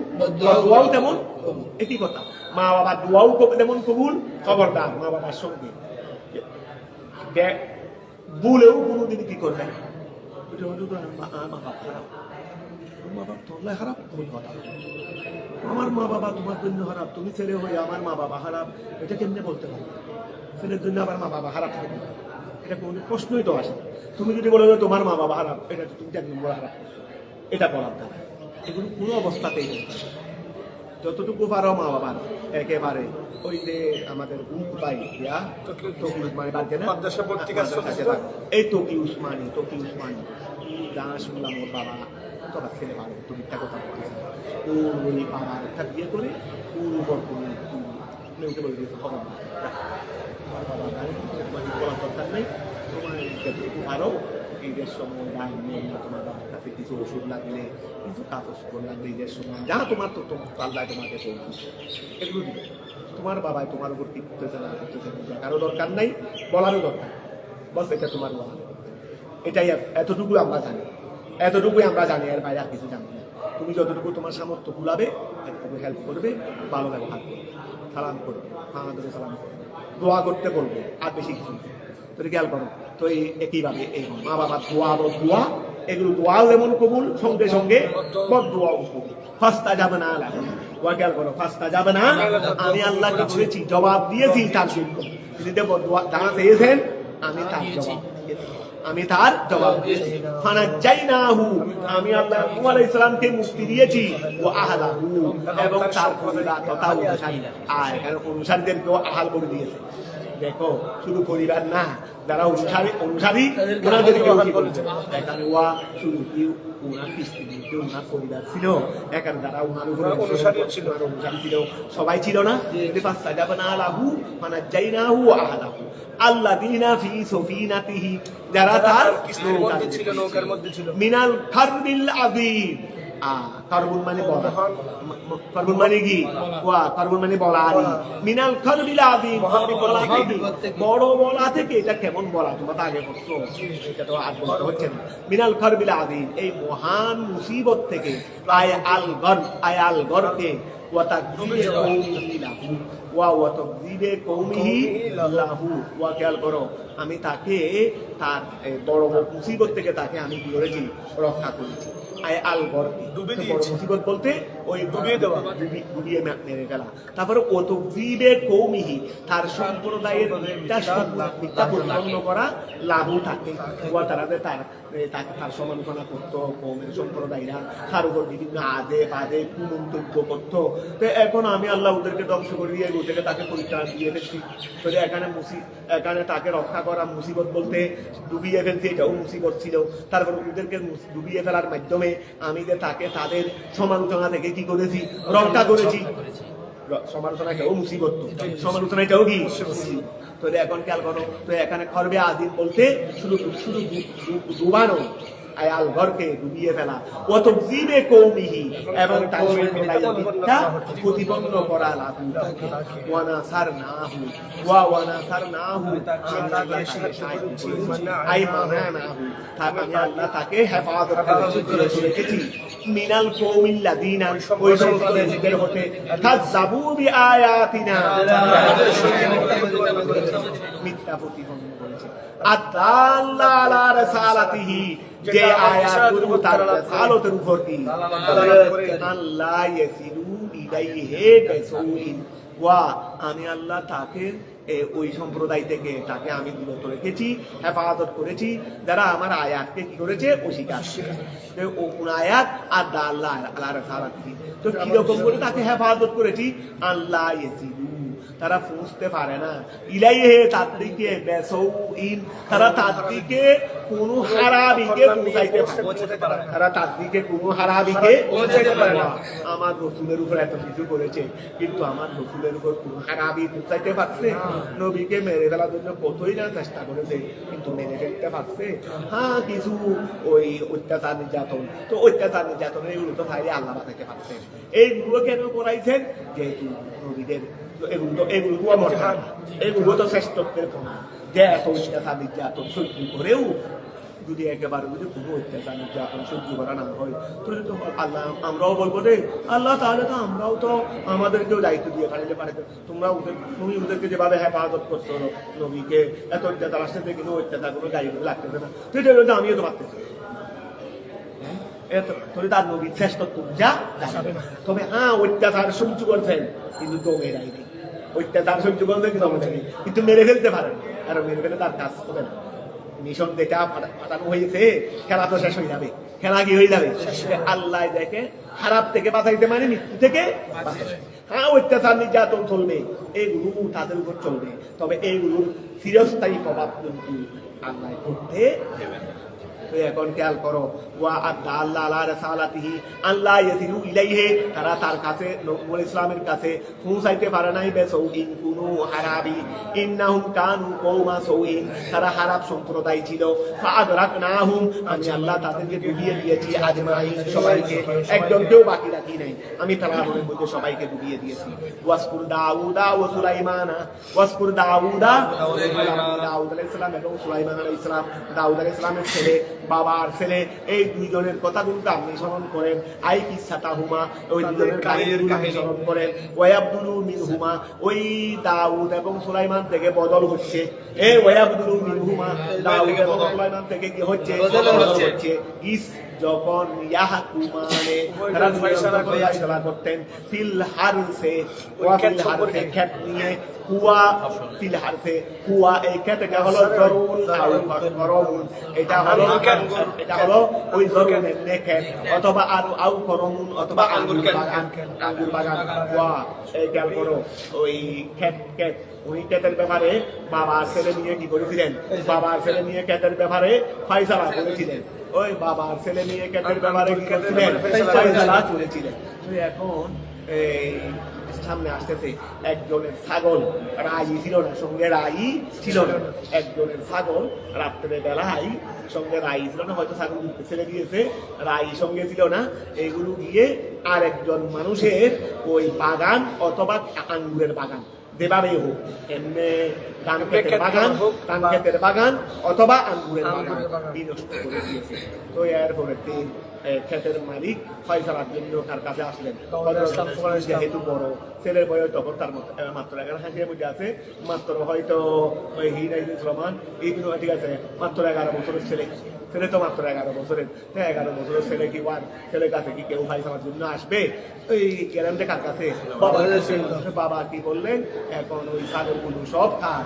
দোয়াও তেমন কবুল একই কথা মা বাবার দোয়াও যেমন কবুল খবরদার মা বাবার সঙ্গে ভুলেও কোনোদিন কি করবেন আমার মা বাবা তোমার জন্য খারাপ তুমি ছেলে হয়ে আমার মা বাবা খারাপ এটা কেমনে বলতে পারো ছেলের জন্য আবার মা বাবা খারাপ থাকে এটা কোনো প্রশ্নই তো আসে তুমি যদি বলো তোমার মা বাবা খারাপ এটা তুমি এক নম্বর খারাপ এটা বলার দ্বারা এগুলো কোনো অবস্থাতেই নেই যতটুকু পারো মা বাবার একেবারে ওই যে আমাদের উপায় তকি উসমানি বাদ দেন এই তকি উসমানি যা শুনলাম ওর বাবা তোরা ছেলে ভালো, তো মিথ্যা কথা বলতেছে, ওর ওই বাবার একটা বিয়ে করে ওর উপর তুমি ওকে বলে দিয়েছে খবর না, তোমার বাবা তোমার বলার দরকার নেই, তোমার যতটুকু পারো ঈদের সময় গায়ে নিয়ে তোমার বাবার কাছে কিছু ওষুধ লাগলে, কিছু কাপড় চোপড় লাগলে ঈদের সময় যা তোমার তো পাল্লায় তোমাকে চলছে এগুলো দিবে। তোমার বাবাই তোমার উপর কি করতেছে না করতেছে দেখারও দরকার নাই, বলারও দরকার, বস এটা তোমার বলা, এটাই এতটুকুই আমরা জানি, এতটুকুই আমরা জানি, এর বাইরে আর কিছু জানি না। তুমি যতটুকু তোমার সামর্থ্য কুলাবে এতটুকু হেল্প করবে, ভালো ব্যবহার করবে, সালাম করবে, আমাদের সালাম করবে, দোয়া করতে বলবে, আর বেশি কিছু না। তো খেয়াল করো, তো এই একইভাবে এই মা বাবার দোয়া দোয়া এগুলো দোয়াও যেমন কবুল, সঙ্গে সঙ্গে বদ দোয়াও কবুল। ফাস্তা যাবে না ওয়া খেয়াল করো, ফাস্তা যাবে না, আমি আল্লাহকে বলেছি, জবাব দিয়েছি তার জন্য, তিনি দোয়া জানা চেয়েছেন, আমি তার জবাব দিয়েছি, আমি তার জবাব দিয়েছি। ফানাজ্জাইনাহু, আমি আল্লাহ নূহ আলাইহিস সালামকে মুক্তি দিয়েছি, ও আহলাহু, এবং তার পরিবার তথা অনুসারী, আর এখানে অনুসারীদেরকেও আহাল বলে দিয়েছে। দেখো শুধু পরিবার না, যারা অনুসারী ওনাদেরকেও কি বলেছে, এখানে ওয়া শুধু কি ওনার স্ত্রী ওনার পরিবার ছিল, এখানে যারা ওনার উপরে অনুসারী ছিল সবাই ছিল না। ফাস্তাজাবনা লাহু ফানাজ্জাইনাহু ওয়া আহলাহু আল্লাযীনা ফী সফীনাতিহি, যারা তার নৌকার মধ্যে ছিল, মিনাল কারবিল আযীম, কারবুন মানে বলা, কারবুন মানে কি, ওয়া কারবুন মানে বলা, আলী মিনাল কারবিল আযীম, বড় বলা থেকে, এটা কেমন বলা তোমরা তো আগে পড়ছো, এটা তো আর বলতে হচ্ছে না। মিনাল কারবিল আযীম, এই মহান মুসিবত থেকে, আল গরকে ওয়া তাকযীবে কওমিহি লাহু ওয়া তাকযীবে কওমিহি লাহু, ওয়া খেয়াল করো, আমি তাকে তার বড় মুসিবত থেকে তাকে আমি কি করেছি, রক্ষা করেছি। আল গরকে বড় মুসিবত বলতে ওই ডুবিয়ে দেওয়া, ডুবিয়ে মেরে ফেলা। তারপরে ও তাকযীবে কওমিহি, তার সম্প্রদায়ের মিথ্যা প্রতিপন্ন করা, লাহু তাকে, ওয়া তারাদের তার সমালোচনা করতো কওমের সম্প্রদায়রা, তার উপর বিভিন্ন আদে বাদে কুমন্তব্য করতো। তো এখন আমি আল্লাহ ওদেরকে ধ্বংস করে দিয়ে ওদেরকে তাকে পরিত্রাণ দিয়ে ফেলছি। তো এখানে তাকে রক্ষা করা মুসিবত বলতে ডুবিয়ে ফেলছি, এটাও মুসিবত ছিল। তারপর ওদেরকে ডুবিয়ে ফেলার মাধ্যমে আমি যে তাকে তাদের সমালোচনা থেকে কি করেছি, রক্ষা করেছি। সমালোচনা এটাও মুসিবত, সমালোচনা এটাও কি। তো এখন খেয়াল করো, তো এখানে খরবে আদিম বলতে শুধু ডুবানো, আয়াল ঘরকে ডুবিয়ে ফেলা, ও তাকযীবে কওমিহি, এবং তার সম্প্রদায়ের মিথ্যা প্রতিপন্ন করা, লাহু ওয়া নাসারনাহু আই মানানাহু, আমি আল্লাহ তাকে হেফাজত করে রেখেছি, মিনাল কওমিল্লাযীনা, ওই সম্প্রদায়ের হতে, কাযযাবু বিআয়াতিনা, মিথ্যা প্রতিপন্ন করেছে, আদাল্লা আলা রাসালাতিহি, যে আয়াতগুলো তার রাসালতের উপর কি, আল্লাহ ইয়াসিলু ইলাইহি বিসাউইন, ওয়া আমি আল্লাহ তাকে ওই সম্প্রদায় থেকে তাকে আমি বিরত রেখেছি, হেফাজত করেছি, যারা আমার আয়াতকে কি করেছে, অস্বীকার করেছে। ও কোন আয়াত, আদাল্লাহ আলা রাসালাতিহি, তো কিরকম করে তাকে হেফাজত করেছি, আল্লাহ ইয়াসিলু, তারা পৌঁছতে পারে না, ইলাইহে তার দিকে, বেসাউইন, তারা তার দিকে কোনো হারাবিকে পৌঁছাইতে পারে, তারা তার দিকে কোনো হারাবিকে পৌঁছাইতে পারে না। আমার রসুলের উপর এত কিছু করেছে, কিন্তু আমার রসুলের উপর কোনো হারাবি পৌঁছাইতে পারছে? নবীকে মেরে ফেলার জন্য কতই না চেষ্টা করেছে, কিন্তু মেরে ফেলতে পারছে? হ্যাঁ, কিছু ওই অত্যাচার নির্যাতন, তো অত্যাচার নির্যাতন এগুলো তো ভাই আল্লাহ বাঁচাইতে পারছেন। এইগুলো কেন করাইছেন? যেহেতু নবীদের এগুলো তো শ্রেষ্ঠত্বের প্রমাণ, যে এত অত্যাচার নির্যাতন সহ্য করেও যদি একেবারে যদি কোনো অত্যাচার নির্যাতন সহ্য করা না হয়, তাহলে তো আল্লাহ, আমরাও বলবো রে আল্লাহ, তাহলে তো আমরাও তো আমাদেরকেও দায়িত্ব দিয়ে ফেলে পারে, তুমি ওদেরকে যেভাবে হেফাজত করছো, নবীকে এত অত্যাচার আসতে থেকে কোনো অত্যাচার কোনো দায়িত্ব লাগতেছে না, তো আমিও তো পারতেছি, তার নবীর শ্রেষ্ঠত্ব যা যাবে না। তবে হ্যাঁ, অত্যাচার সহ্য করছেন কিন্তু দমে যায়নি, অত্যাচার সহ্য করবেন কিন্তু দমে যায়নি, কিন্তু মেরে ফেলতে পারেন, আর মেরে ফেলে তার কাজ হবে না। মিশন যেটা পাঠানো হয়েছে, খেলা তো শেষ হয়ে যাবে, খেলা কি হয়ে যাবে, আল্লাহ দেখে খারাপ থেকে বাঁচাইতে, মানে মৃত্যু থেকে বাঁচাইতে। হ্যাঁ, অত্যাচার নির্যাতন চলবে, এইগুলো তাদের উপর চলবে, তবে এইগুলোর চিরস্থায়ী প্রভাব কিন্তু আল্লাহ করতে দেবেন। তো এখন খেয়াল করো ওয়া আদা আল্লাহ আলা রাসালাতিহি আল্লাহ ইয়াসিলু ইলাইহি, তারা তার কাছে নবী ইসলামের কাছে পৌঁছাইতে পারে নাই বেসৌইন কুনু হারাবি ইন্নাহুম কানু কওমা সৌইন, তারা হারাব সম্প্রদায় ছিল। ফাআদরাকনাহুম, আমি আল্লাহ তাদেরকে ডুবিয়ে দিয়েছি আজমাইন, সবাইকে, একজনকেও বাকি রাখি নাই, আমি তালাবনের মধ্যে সবাইকে ডুবিয়ে দিয়েছি। ওয়াসকুর দাউদা ওয়া সুলাইমানা, ওয়াসকুর দাউদা, দাউদ আলাইহিস সালাম এবং সুলাইমান আলাইহিস সালাম, দাউদ আলাইহিস সালামের ছেলে, বাবার ছেলে, এই দুইজনের কথা কিন্তু আপনি স্মরণ করেন। আই কিসাতাহুমা, ওই দুইজনের কাহিনীগুলো আপনি স্মরণ করেন। ওয়ায়াবদুলু মিনহুমা, ওই দাউদ এবং সুলাইমান থেকে বদল হচ্ছে। এই ওয়ায়াবদুলু মিনহুমা, দাউদ এবং সুলাইমান থেকে কি হচ্ছে? বদল হচ্ছে। ইস যখন ইয়াহকুমানে, তারা ফয়সালা করতেন, ফিল হারসে, ওয়া ফিল হারসে, ক্ষেত নিয়ে, হুয়া ফিল হারসে, হুয়া এই ক্ষেতটা হলো জরুন আও করমুন, এটা হলো ওই জরুনের ক্ষেত, অথবা আও করমুন, অথবা আঙ্গুর বাগান। ওয়া এই খেয়াল করো, ওই ক্ষেত ওই ক্ষেতের ব্যাপারে বাবার ছেলে নিয়ে কি করেছিলেন? বাবার ছেলে নিয়ে ক্ষেতের ব্যাপারে ফয়সালা করেছিলেন। ওই বাবার ছেলে নিয়ে ক্ষেতের ব্যাপারে কি করছিলেন? ফয়সালা করেছিলেন। এখন এই সামনে আসতেছে একজনের ছাগল রাই ছিল না, সঙ্গে রাই ছিল না। একজনের ছাগল রাত্রে বেলায় সঙ্গে রাই ছিল না, হয়তো ছাগল ছেড়ে দিয়েছে, রাই সঙ্গে ছিল না। এইগুলো গিয়ে আরেকজন মানুষের ওই বাগান অথবা আঙ্গুরের বাগান, যেভাবেই হোক, এমনি ধান ক্ষেতের বাগান অথবা আঙ্গুরের বাগান বিনষ্ট করে দিয়েছে। তো এরপরে ক্ষেতের মালিক ফয়সালার জন্য তার কাছে আসলেন। যেহেতু বড় ছেলের বয়স তখন তার মাত্র 11 হাজারের মধ্যে আছে, মাত্র হয়তো ওই রহমান এইগুলো ঠিক আছে, মাত্র 11 বছরের ছেলে তো মাত্র 11 বছরের। 11 বছরের ছেলে কি ছেলের কাছে কি কেউ ফয়সালার জন্য আসবে? ওই গ্রামটা কার কাছে? বাবা কি বললেন? এখন ওই ছাগলগুলো সব কার?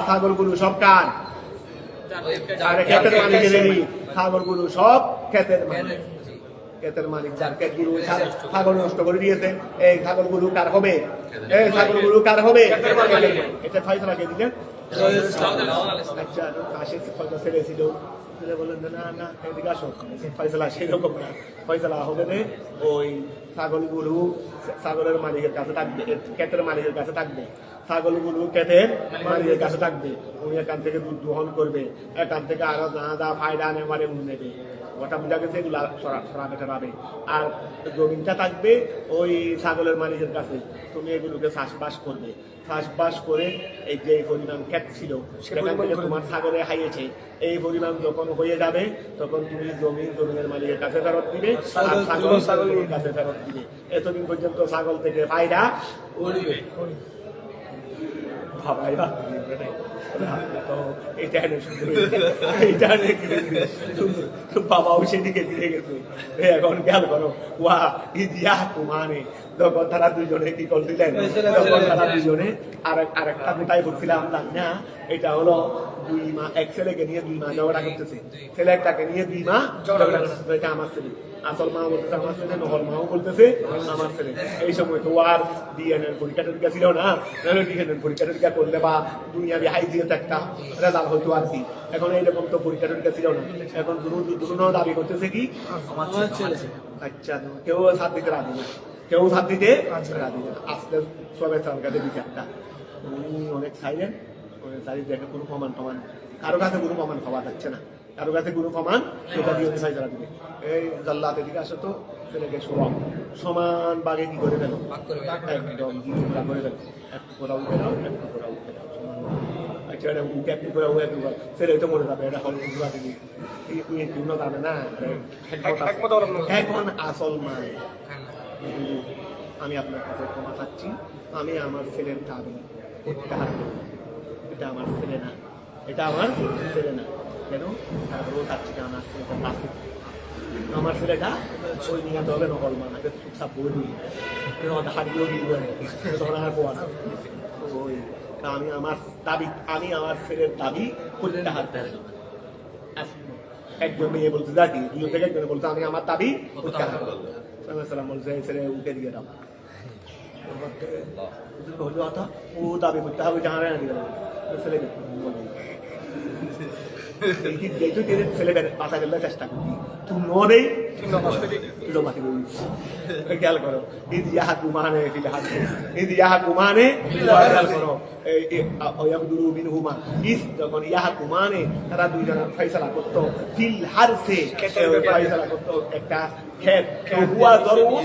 ছাগলগুলো সব কার? ক্ষেতের মালিকেরই। ছাগলগুলো সব ক্ষেতের মালিক, ক্ষেতের মালিক যার ক্ষেতগুলো ছাগল নষ্ট করে দিয়েছে, এই ছাগলগুলো কার হবে? এই ছাগলগুলো কার হবে? এটা ফয়সালা কে দিলেন? আচ্ছা, পাশে হয়তো ছেলে ছিল, বললেন না এদিকে আসো, ফয়সালা সেরকম না, ফয়সালা হবে ওই ছাগলের মালিকের কাছে থাকবে, ক্ষেতের মালিকের কাছে থাকবে। ছাগলগুলো ক্ষেতের মালিকের কাছে থাকবে, উনি এখান থেকে দুধ দোহন করবে, এখান থেকে আরো যা ফায়দা নেবারে উনি নেবে, ওটা বোঝা গেছে, এগুলো সরাবে। আর জমিনটা থাকবে ওই ছাগলের মালিকের কাছে, তুমি এগুলোকে চাষবাস করবে। চাষবাস করে এই যে পরিমাণ ক্ষেত ছিল সেখান থেকে তোমার ছাগলে হাইয়েছে, এই পরিমাণ যখন হয়ে যাবে তখন তুমি জমিনের মালিকের কাছে ফেরত দিবে, আর ছাগলের কাছে ফেরত দিবে। এতদিন পর্যন্ত ছাগল থেকে ফায়দা উঠবে। বাবাও সেদিকে ফিরে গেছে। এখন খেয়াল করো, ওয়া ইদিয়া কুমানে, যখন তারা দুজনে কি করছিলেন, তখন তারা দুজনে আরেকটা কোথায় করছিলাম না, এটা হলো 2 মাস, এক ছেলেকে নিয়ে 2 মাস ঝগড়া করতেছে, ছেলে একটাকে নিয়ে 2 মাস ঝগড়া করতেছে। এটা আমার ছেলে, আসল মা বলতেছে আমার ছেলে, নহল মাও বলতেছে আমার ছেলে। এই সময় তো আর ডিএনএর পরীক্ষা টরীক্ষা ছিল না, ডিএনএর পরীক্ষা টরীক্ষা করলে বা দুনিয়াবি হাইজিনিক একটা রেজাল্ট হইতো আর কি। এখন এইরকম তো পরীক্ষা টরীক্ষা ছিল না। এখন দুটো দাবি করতেছে কি আমার ছেলে। আচ্ছা, কেউ সাথ দিতে রাজি না, কেউ সাথ দিতে রাজি না। আজকে সবাই তার কাছে বিচারটা উনি অনেক সাইলেন্ট, দেখে কোনো প্রমাণ কারো কাছে কোনো প্রমাণ পাওয়া যাচ্ছে না, কারো কাছে কোনো প্রমাণ, সেটা দিয়ে উনি ফাইসালা দিবে। এই জাল্লাতে দিকে আসো তো, ছেলেকে সমান বাগে কি করে ফেলো, একদম করে ফেলো, একটু করে উঠে দাও, একটু করে উঠে দাও, সমান। আচ্ছা, এটা উঠে একটু করে ছেলে তো মরে যাবে, এটা হল উঠা দিবি, তুই জানে না। এখন আসল মায়, আমি আপনার কাছে ক্ষমা চাচ্ছি, আমি আমার ছেলের দাবি প্রত্যাহার করব। এটা আমার ছেলে না, এটা আমার ছেলে না। কেন? তারপরেও চাচ্ছি না আমার ছেলেটা বাঁচুক, আমার ছেলেটা ওই নিয়ে দলে নকল মানাবে, চুপচাপ বলি হারিয়েও দিবেন তখন আর পোয়া না। ওই আমি আমার দাবি, আমি আমার ছেলের দাবি প্রত্যাহার করব। একজন মেয়ে বলতে দেখি, দুজন থেকে একজনে বলতে আমি আমার দাবি প্রত্যাহার করব। সালাম বলছে ছেলে উঠে দিয়ে দাও, ও দাবি করতে হবে জানা না, ছেলে যেহেতু ছেলে বাঁচা গেলে চেষ্টা করবি তুই নড়ে মাটি খেয়াল করো ঈদ ইয়াহা কুমানে ফিল হাসে ঈদ ইয়াহা কুমানে খেয়াল করো যখন ইয়াহা কুমানে তারা দুইজন ফয়সালা করতো ফিল হারসে ফয়সালা করতো একটা ক্ষেত হুয়া দরুন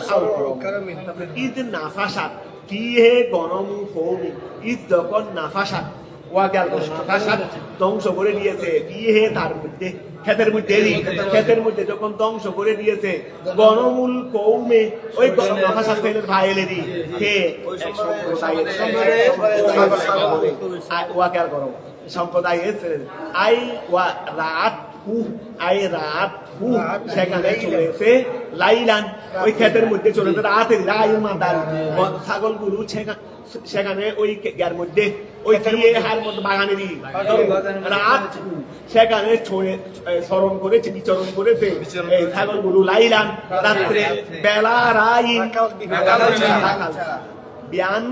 ঈদ নাফাসাত ফিহে গনমু কওমি ঈদ যখন নাফাসাত ধ্বংস করে দিয়েছে বিয়ে তার মধ্যে ক্ষেতের মধ্যে যখন ধ্বংস করে দিয়েছে গণমূল কৌমে ওই গণমাফাসালের ভাইলেরই কে সম্প্রদায় আই ওয়া রাত সেখানে চলেছে লাইলান ওই ক্ষেতের মধ্যে চলেছে রাতে ছাগল গুরু সেখানে ওই ইয়ার মধ্যে ওই হার মধ্যে বাগানেরই রাত সেখানে স্মরণ করেছে বিচরণ করেছে এই ছাগল গুরু লাইলান রাত্রে বেলা রাইন বিয়ান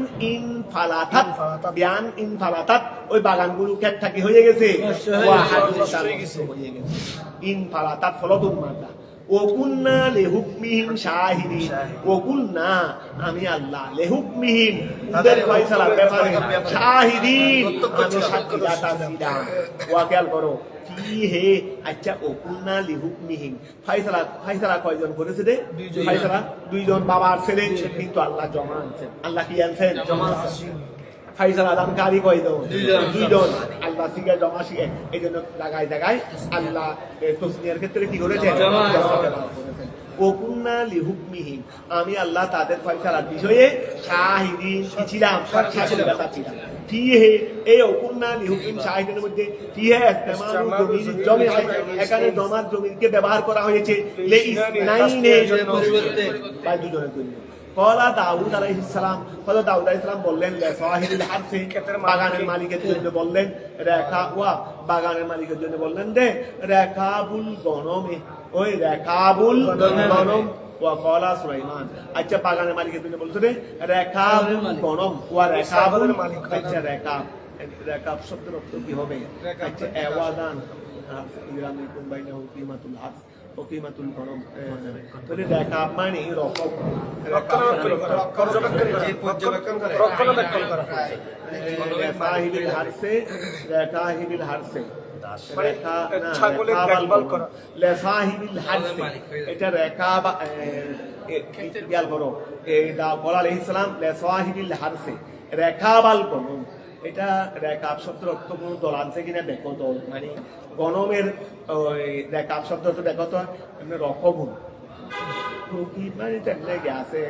ইন ফালাতাত ওই বাগানগুলো খেত হয়ে গেছে ইন ফালাতাত ফলতুন মাদা ওকুলনা লেহুকমিহিম শাহিদিন ওকুলনা আমি আল্লাহ লেহুকমিহিম ওদের ফয়সালার ব্যাপারে শাহিদিন আমি সাক্ষীদাতা ছিলাম ওয়া খেয়াল করো ফিহে আচ্ছা ওকুলনা লেহুকমিহিম ফয়সালা কয়জন করেছে রে ফয়সালা দুইজন বাবার ছেলে কিন্তু আল্লাহ জমা আনছেন আল্লাহ কি আনছেন জমা ফাইসাল আদম কারি কয়জন দুইজন আল্লাহ শিখে জমা শিখে এই জন্য জায়গায় আল্লাহ তসমিয়ার ক্ষেত্রে কি করেছেন ওকুন্না লিহুকমিহিম আমি আল্লাহ তাদের ফয়সালার বিষয়ে শাহিদিন ছিলাম সাক্ষীদাতা ছিলাম ফিহে এই ওকুন্না লিহুকমিহিম শাহিদিনের মধ্যে ফিহে ইস্তেমালু জমির জমি এখানে জমার জমিকে ব্যবহার করা হয়েছে লে ইসনাইনে বা দুজনের জন্য কলা দাউদ আলাইহিস সালাম দাউদ আলাইহিস সালাম বললেন সাহিবুল হারসে বাগানের মালিকের জন্য বললেন বাগানের মালিকের জন্য বললেন রে রেখাবুল গনমে ওই রেখাবুল গনম ওয়া কলা সুলাইমান আচ্ছা বাগানের মালিকের জন্য বলছে রে রেখাবুল গনম ওয়া রেখাবুল মালিক আচ্ছা রেখাব শব্দের অর্থ কি হবে আচ্ছা এওয়াদান ইরামিকুম বাইনাহু কিমাতুল হাস ওকিমাতুল গনম তাহলে রেখাব মানে রক্ষণাবেক্ষণ করা সাহিবুল হারসে রেখাহিবুল হারসে এটা রেখা খেয়াল করো রেখাবাল গনম এটা রেখাব শব্দের অর্থ কোন দল আছে কিনা দেখো দল মানে গনমের রেখাব শব্দ দেখো তো রকগুণ মানে আছে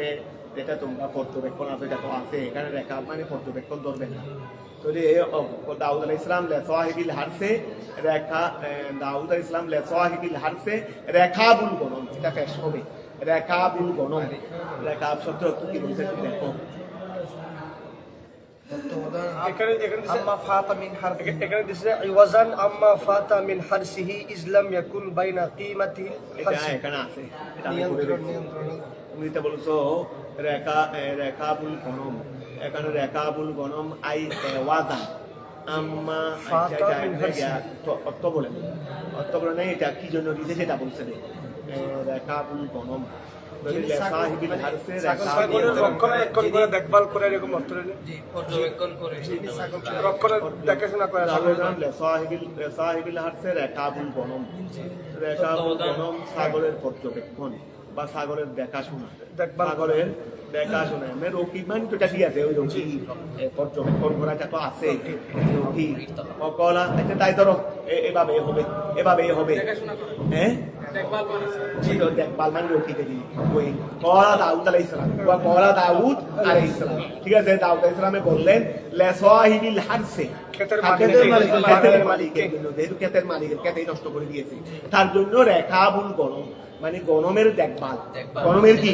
যেটা তোমরা পর্যবেক্ষণ আছে দেখো আছে এখানে রেখাব মানে পর্যবেক্ষণ ধরবে না দাউদ আলাইহিস সালাম লিসাহিবিল হারসে দাউদ আলাইহিস সালাম লিসাহিবিল হারসে রেখাবুল গনম এটা পেশ হবে রেখাবুল গনম রেখাব শব্দ কি বলছে দেখো এখানে আম্মা ফাতা মিন হারসি এখানে দিছে ইওয়াজান আম্মা ফাতা মিন হারসিহি ইসলাম ইয়াকুন বাইনা কিমাতি হারসি এখানে আছে এটা তুমি তো বলছো রেখাবুল গনম এখানে রেখাবুল গনম আই ওয়াজান আম্মা অর্থ বলে নেই এটা কি জন্য দিছে সেটা বলছে রেখাবুল গনম দেখভাল করে এরকম অর্থ পর্যবেক্ষণ করে দেখাশোনা করে সাগরের পর্যবেক্ষণ বা সাগরের দেখাশোনা রকি মানে তো ঠিক আছে ওই রকি পর্যবেক্ষণ করাটা তো আছে রকি অকলা এটা তাই ধরো এভাবে হবে হ্যাঁ দেখভাল মানে রকিকে দিই ওই কলা দাউদ আলাইহিস সালাম বা কলা দাউদ আলাইহিস সালাম ঠিক আছে দাউদ আলাইহিস সালামে বললেন লিসাহিবিল হারসে ক্ষেতের মালিকের জন্য যেহেতু ক্ষেতের মালিকের ক্ষেতেই নষ্ট করে দিয়েছে তার জন্য রেখাবুল গনম মানে গণমের দেখভাল, গণমের কি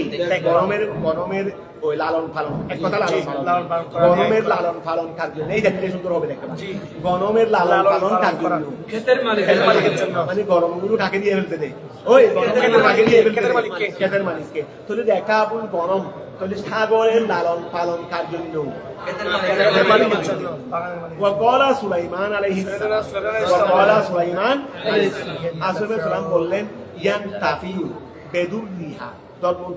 গণমের ওই লালন পালন, এক কথা লালন পালন, গণমের লালন পালন কার জন্য, এই দেখলে সুন্দর হবে দেখতে পাচ্ছি, গণমের লালন পালন কার জন্য, ক্ষেতের মালিকের জন্য। মানে গরমগুলো কাকে দিয়ে ফেলতে দেয়, ওই গরমগুলো কাকে দিয়ে ফেলতে দেয়, ক্ষেতের মালিককে। তাহলে দেখা আপন গরম, তাহলে ছাগলের লালন পালন কার জন্য, ক্ষেতের মালিকের জন্য। ওয়াকালা সুলাইমান আলাইহিস সালাম, ওয়াকালা সুলাইমান আলাইহিস সালাম বললেন ইয়ান তাফিউ বেদুররিহা,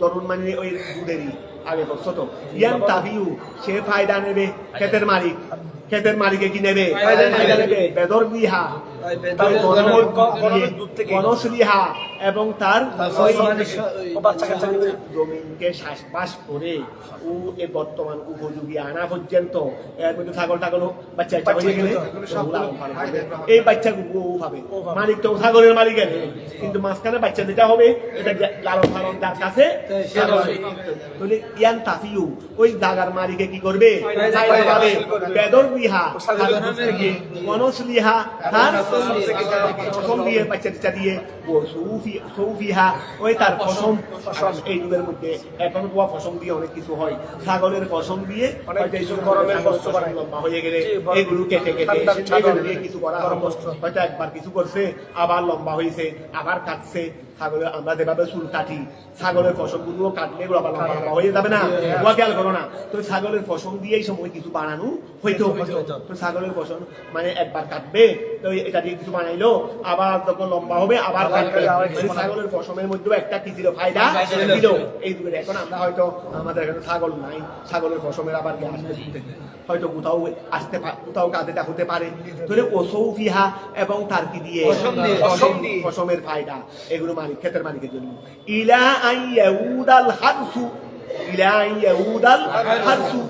দরুন মানে ওই দুধেরই আগে বলছো তো, ইয়ান তাফিউ সে ফায়দা নেবে, ক্ষেতের মালিক, ক্ষেতের মালিকে কি নেবে, ফায়দা নেবে, বেদুররিহা গণসলিহা এবং তার জমিনকে শ্বাসবাস করে ও এ বর্তমান উপযোগী আনা পর্যন্ত এর মধ্যে ছাগল টাগল বাচ্চা হয়ে গেলে এই বাচ্চাগুলো পাবে, মালিক তো ছাগলের মালিকের, কিন্তু মাঝখানে বাচ্চা যেটা হবে এটা লালন পালন তার কাছে। ইয়ান তাফিউ ওই জাগার মালিকে কি করবে, পাবে, বেদর বিহা গণসলিহা তার ফসল দিয়ে, বাচ্চা টাচ্চা দিয়ে, ও সৌফিহা ওই তার ফসল, এই যুগের মধ্যে এখন কোয়া ফসল দিয়ে অনেক কিছু হয়, ছাগলের ফসল দিয়ে লম্বা হয়ে গেলে এগুলো কেটে কেটে এগুলো দিয়ে কিছু করা হয়তো একবার কিছু করছে, আবার লম্বা হয়েছে, আবার কাটছে। ছাগলের আমরা যেভাবে চুল কাটি, ছাগলের ফসল গুলো কাটলে এগুলো আবার লম্বা হয়ে যাবে না, ওয়া খেয়াল করো না। তো ছাগলের ফসল দিয়ে এই সময় কিছু বানানো হইতো, তো ছাগলের ফসল মানে একবার কাটবে, তো এটা দিয়ে কিছু বানাইলো, আবার যখন লম্বা হবে আবার কাটবে, ছাগলের ফসলের মধ্যেও একটা কি ছিল, ফায়দা ছিল এই যুগের। এখন আমরা হয়তো আমাদের এখানে ছাগল নাই, ছাগলের ফসলের আবার হয়তো কোথাও আসতে কোথাও কাজেটা হতে পারে, তাহলে ওসৌফিহা এবং তার কি দিয়ে ফসলের ফায়দা, এগুলো মালিক, ক্ষেতের মালিকের জন্য। ইলা আইয়াউদাল হারসু, ইলা আইয়াউদাল হারসু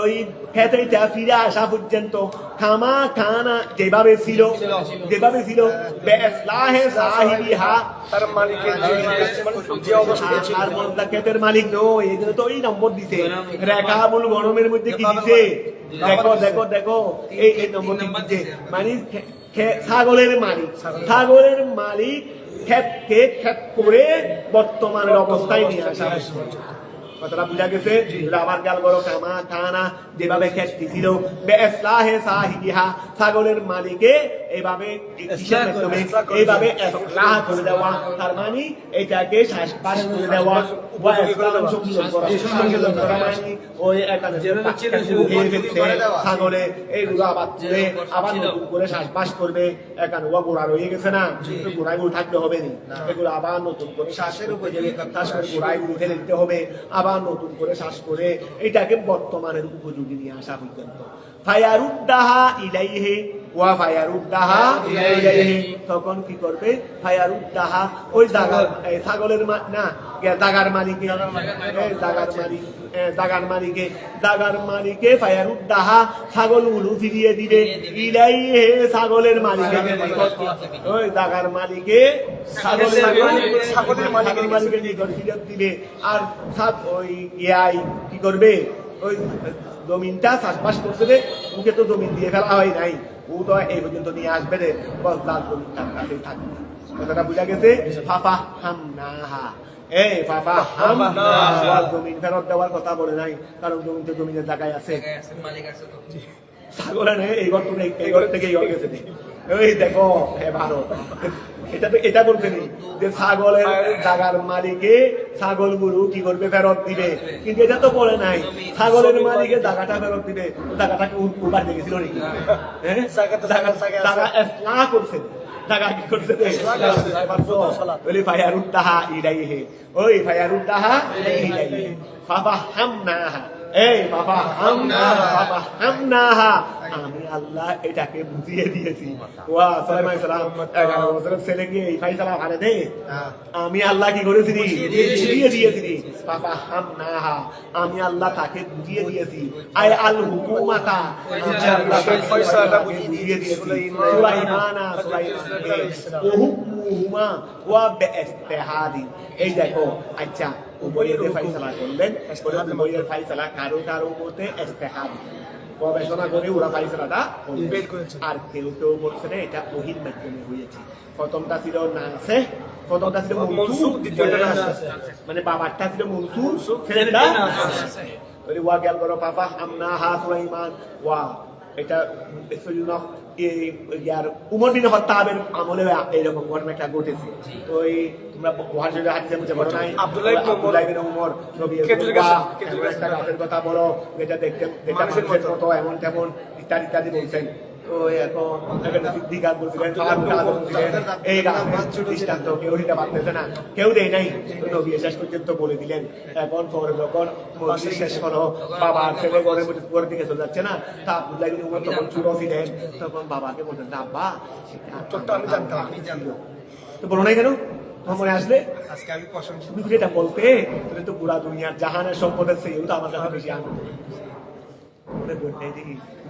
ওই ক্ষেতটা ফিরে আসা পর্যন্ত খামা খানা যেভাবে ছিল, যেভাবে ছিল বেসলাহে সাহিবিহা তার মালিকের যে অবস্থা ছিল, আর বলতা ক্ষেতের মালিক নয়, এই জন্য তো এই নম্বর দিছে, রেখাবুল গরমের মধ্যে কি দিছে, দেখো দেখো দেখো এই নম্বর দিছে, মানে ছাগলের মালিক, ছাগলের মালিক ক্ষেতকে ক্ষেত করে বর্তমানের অবস্থায় নিয়ে আসা। কথাটা বুঝা গেছে? আবার গাল বড় কামা খানা যেভাবে খেতে ছিল বেসলাহে সাহিবিহা ছাগলের মালিকে এইভাবে এইভাবে ইসলাহ করে দেওয়া, তার মানে এটাকে শ্বাসবাস করে দেওয়া, ওয়া ইসলাম সংযোগ করা, মানে ওই এখানে ছাগলে এইগুলো আবার তুলে আবার নতুন করে শ্বাসবাস করবে, এখানে ওয়া গোড়া রয়ে গেছে না, গোড়াগুলো থাকতে হবে না, এগুলো আবার নতুন করে শ্বাসের উপরে শ্বাস করে গোড়াগুলো ফেলে দিতে হবে, আবার নতুন করে শ্বাস করে এটাকে বর্তমানের উপযোগী নিয়ে আসা পর্যন্ত। ফায়ারুদ্দাহা ইলাইহি ওয়া ফায়ারুদ্দাহা ইলাইহি, তখন কি করবে, ফায়ারুদ্দাহা ওই জাগার ছাগলের না জাগার মালিকে, জাগার মালিকে ফায়ারুদ্দাহা ছাগলগুলো ফিরিয়ে দিবে, ইলাইহি ছাগলের মালিকে, ওই জাগার মালিকে ছাগলের মালিকের নিকট ফিরত দিবে। আর ওই ইয়াই কি করবে, ওই জমিনটা চাষবাস করছে রে, ওকে তো জমিন দিয়ে ফেলা হয় নাই, ও তো এই পর্যন্ত নিয়ে আসবে রে, বস লাল জমিন তার কাছেই থাকবে। কথাটা বুঝা গেছে? ফাফা হামনাহা, এই ফাফা হামনাহা, জমিন ফেরত দেওয়ার কথা বলে নাই, কারণ জমিন তো জমিনের জায়গায় আছে, ছাগল নেই এই ঘর থেকে, এই ঘর থেকে এই ঘর গেছে, ওই দেখো ভারত এটা বলছেনি যে ছাগলের জাগার মালিকে ছাগল গুরু কি করবে, ফেরত দিবে, কিন্তু এটা তো বলে নাই ছাগলের মালিকে জায়গাটা ফেরত দিবে, জায়গাটাকে উবার দিয়ে গেছিল নাকি, হ্যাঁ জায়গা ইসলাহ করছে, জায়গা কি করছে, ওই ফায়ারুদ্দাহা ইলাইহি, ওই ফায়ারুদ্দাহা ইলাইহি ফাফা হামনাহা, এই বাবা হামনাহা, আমি আল্লাহ এটাকে বুঝিয়ে দিয়েছি। ওয়া সুলাইমান সালাম 11 বছরের ছেলেকে এই ফায়সালা করে দে, আমি আল্লাহ কি করেছি, বুঝিয়ে দিয়েছি। বাবা হামনাহা, আমি আল্লাহ তাকে বুঝিয়ে দিয়েছি। আই আল হুকুমাতা, আমি আল্লাহ ফয়সালাটা বুঝিয়ে দিয়েছি। সুলাইমানা ও হুকুমা ওয়া বিইস্তিহাদি, এই দেখো আচ্ছা উভয়ের ফায়সালা করলেন, উভয়ের ফায়সালা কারো কারো মতে ইস্তিহাদ গবেষণা করে ওরা ফায়সালাটা বের করেছে, আর কেউ কেউ বলছে না এটা ওহীর মাধ্যমে হয়েছে। প্রথমটা ছিল নাসে, প্রথমটা ছিল মনসুখ, মনসুখ, দ্বিতীয়টা নাসিখ। মানে বাবারটা ছিল মনসুখ, ছেলেটা ওই ওয়া গেল করো পাপা আমনা হা সুলাইমান ওয়া এটা জন্য ইয়ার উমর বিন খাত্তাবের আমলে এরকম ঘটনাটা ঘটেছে। তো এই তোমরা ওয়ার যদি হাদিসের মধ্যে বলো নাই আব্দুল্লাহ ইবনে উমর নবী একটা গাছের কথা বলো যেটা দেখতে মানুষের মতো এমন তেমন ইত্যাদি ইত্যাদি বলছেন। তো এখন সিদ্দিক আকবর ছিলেন, ফারুক আকবর ছিলেন, এই গাছের দৃষ্টান্ত কেউ দিতে পারতেছে না, কেউ দেয় নাই। নবী শেষ পর্যন্ত বলে দিলেন। এখন পরে যখন মজলিস শেষ হলো, বাবার ছেলে ঘরের দিকে চলে যাচ্ছে না, তা আব্দুল্লাহ ইবনে উমর তখন ছোট ছিলেন, তখন বাবাকে বলতেন আব্বা উত্তরটা আমি জানতাম। তো বলো নাই কেন? তোমার মনে আসলে আজকে আমি প্রশংসা তুমি যেটা বলতে তুমি তো পুরা দুনিয়ার জাহানের সম্পদের চেয়েও তো আমার কাছে বেশি আনন্দ।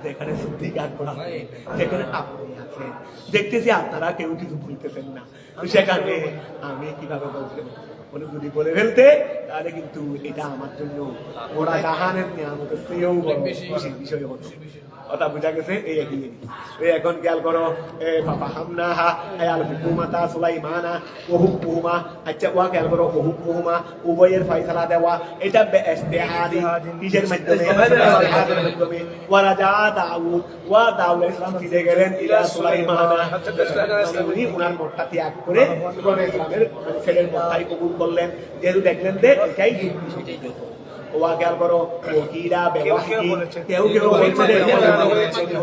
যেখানে সিদ্দিক আকবর আছেন, যেখানে আপনি আছেন, দেখতেছি আপনারা কেউ কিছু বলতেছেন না, তো সেখানে আমি কিভাবে বলতে উনি যদি বলে ফেলতে তাহলে কিন্তু এটা আমার জন্য ওরা জাহানের নিয়ামতের চেয়েও বড় খুশির বিষয় হতো। কথা বুঝা গেছে? এই একই এই এখন খেয়াল করো বাবা হামনা হা আয়াল হুকুমাতা সুলাইমানা ও হুকুমা। আচ্ছা ওয়া খেয়াল করো ও হুকুমা উভয়ের ফয়সালা দেওয়া, এটা ইজতিহাদি কিসের মাধ্যমে? ইজতিহাদের মাধ্যমে। ওয়া রাজা দাউদ ওয়া দাউদ ইসলাম ফিরে গেলেন ইলা সুলাইমানা, উনি ওনার মতটা ত্যাগ করে সুলাইমান ইসলামের ছেলের মতটাই কবুল করলেন, যেহেতু দেখলেন যে এটাই ওয়া খেয়াল করো ওকিরা কেউ কেউ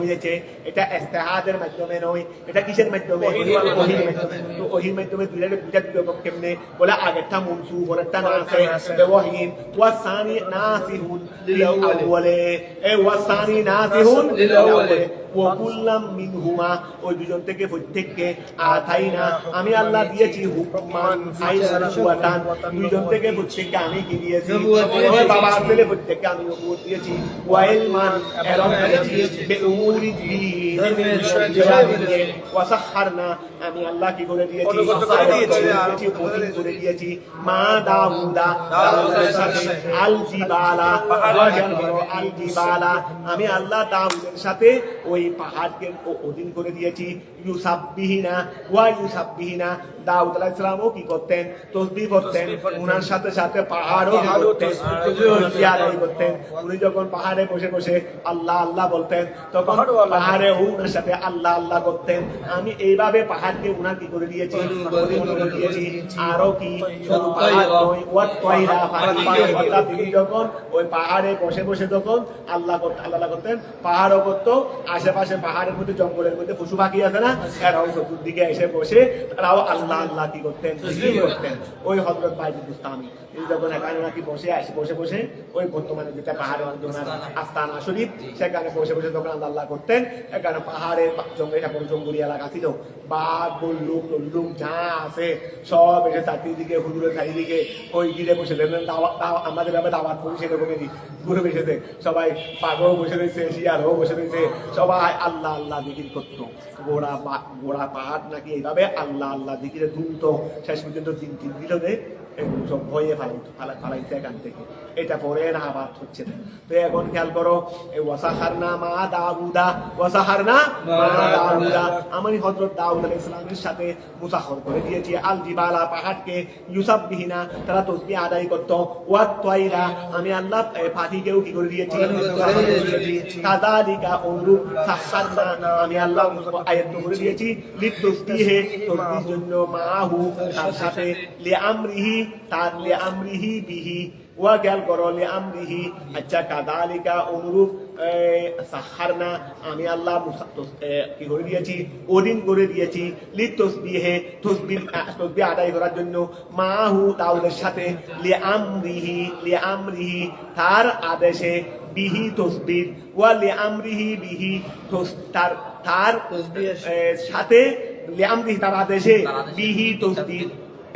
হয়েছে এটা ইজতিহাদের মাধ্যমে নয়, এটা কিসের মাধ্যমে? ওহীর মাধ্যমে। তো ওহীর মাধ্যমে দুইটা কেমনে বলে আগেরটা মনসুখ পরেরটা নাসিখ। ওহীন ওয়া সানি নাসিহুন লিল আউয়ালে ওয়া সানি নাসিহুন লিল আউয়ালে ওয়া কুল্লাম মিনহুমা, ওই দুজন থেকে প্রত্যেককে আতাইনা আমি আল্লাহ দিয়েছি হুকমান আইনাতান, দুজন থেকে প্রত্যেককে আমি কি দিয়েছি? বাবা ছেলে প্রত্যেককে আমি উপর দিয়েছি। ওয়াইলমান এরম দিয়েছি বেউমুরি দ্বীন ওয়াসাহারনা আমি আল্লাহ কি করে দিয়েছি? করে দিয়েছি মা দাউদা দাউদের সাথে আল জিবালা আল জিবালা আমি আল্লাহ দাউদের সাথে ওই পাহাড়কে অধীন করে দিয়েছি। ইউসাববিহিনা ওয়া ইউসাববিহিনা দাউদ আলাইহিস সালামও কি করতেন? তাসবিহ করতেন, ওনার সাথে সাথে পাহাড়ও করতেন, জিয়ারত করতেন। উনি যখন পাহাড়ে বসে বসে আল্লাহ আল্লাহ বলতেন তখন পাহাড়ে ওনার সাথে আল্লাহ আল্লাহ করতেন। আমি এইভাবে পাহাড়কে ওনার কি করে দিয়েছি? দিয়েছি। আরো কি শুধু পাহাড় নয় ওয়া তয়রা অর্থাৎ তিনি যখন ওই পাহাড়ে বসে বসে যখন আল্লাহ করতেন, পাহাড়ও করতো, আশেপাশে পাহাড়ের মধ্যে জঙ্গলের মধ্যে পশু পাখি আছে না, এরাও চতুর্দিকে এসে বসে তারাও আল্লাহ আল্লাহ কি করতেন? করতেন। ওই হযরত বাইতুল বুস্তামি তিনি যখন এখানে নাকি বসে বসে ওই বর্তমানে যেটা পাহাড়ের মধ্যে আস্তানা শরীফ, সেখানে বসে বসে যখন আল্লাহ আল্লাহ করতেন, এখানে পাহাড়ের জঙ্গল, এটা কোনো জঙ্গলি এলাকা ছিল, বাঘ বল্লুক টল্লুক যা আছে সব এসে চারদিকে হুজুরের চারিদিকে ওই গিরে বসে দেখলেন। আমাদের ভাবে দাওয়াত করি সেরকমেরই ঘুরে বসেছে সবাই, বাঘও বসে রয়েছে, শিয়ালও বসে রয়েছে, সবাই আল্লাহ আল্লাহ জিকির করতো। গোড়া পাহাড় নাকি এইভাবে আল্লাহ আল্লাহ জিকিরে ধুমত, শেষ পর্যন্ত 3 দিন এগুলো সব ভয়ে ফালাইছে এখান থেকে। এটা পরে না আবাদ হচ্ছে না। তো এখন খেয়াল করো ওয়াসাহারনা মা দাউদা ওয়াসাহারনা মা দাউদা আমি হযরত দাউদ আলাইহিস সালামের সাথে মুসাখর করে দিয়েছি আল জিবালা পাহাড়কে ইউসাববিহিনা তারা তাসবিহ আদায় করত, ওয়া তয়রা আমি আল্লাহ পাখিকেও কি করে দিয়েছি? কাযালিকা অনুরূপ সাখখারনা আমি আল্লাহ আয়াত করে দিয়েছি লিতাসবিহে তাসবিহের জন্য মাহু তার সাথে লিআমরিহি তার লিআমরিহি বিহি ওয়া গেল করো লিআমরিহি। আচ্ছা কাযালিকা অনুরূপ সাখখারনা আমি আল্লাহ কি করে দিয়েছি? অধীন করে দিয়েছি লিতাসবিহে তাসবিহ আদায় করার জন্য মাহু দাউদের সাথে লিআমরিহি তার আদেশে বিহি তাসবিহ ওয়া লিআমরিহি বিহি তার তাসবিহের সাথে লিআমরিহি তার আদেশে বিহি তাসবিহ।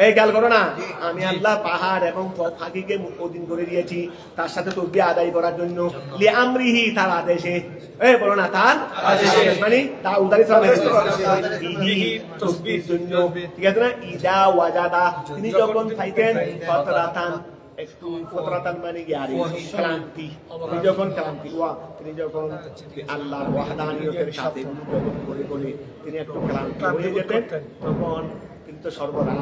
এই খেয়াল করো না, আমি আল্লাহ পাহাড় এবং পাখিকে অধীন করে দিয়েছি তার সাথে তাসবিহ আদায় করার জন্য লিআমরিহি তার আদেশে। এই বলো না তার আদেশে মানে দাউদ আলাইহিস সালামের তাসবিহের জন্য, ঠিক আছে না? ইদা ওয়াজাদা তিনি যখন পাইতেন ফাতরাতান একটু ফতরাতান মানে গিয়ারি ক্লান্তি, তিনি যখন আল্লাহর ওয়াহদানিয়তের সাথে অনুভব করে তিনি একটু ক্লান্তি হয়ে যেতেন, তখন তিনি তো সর্বদা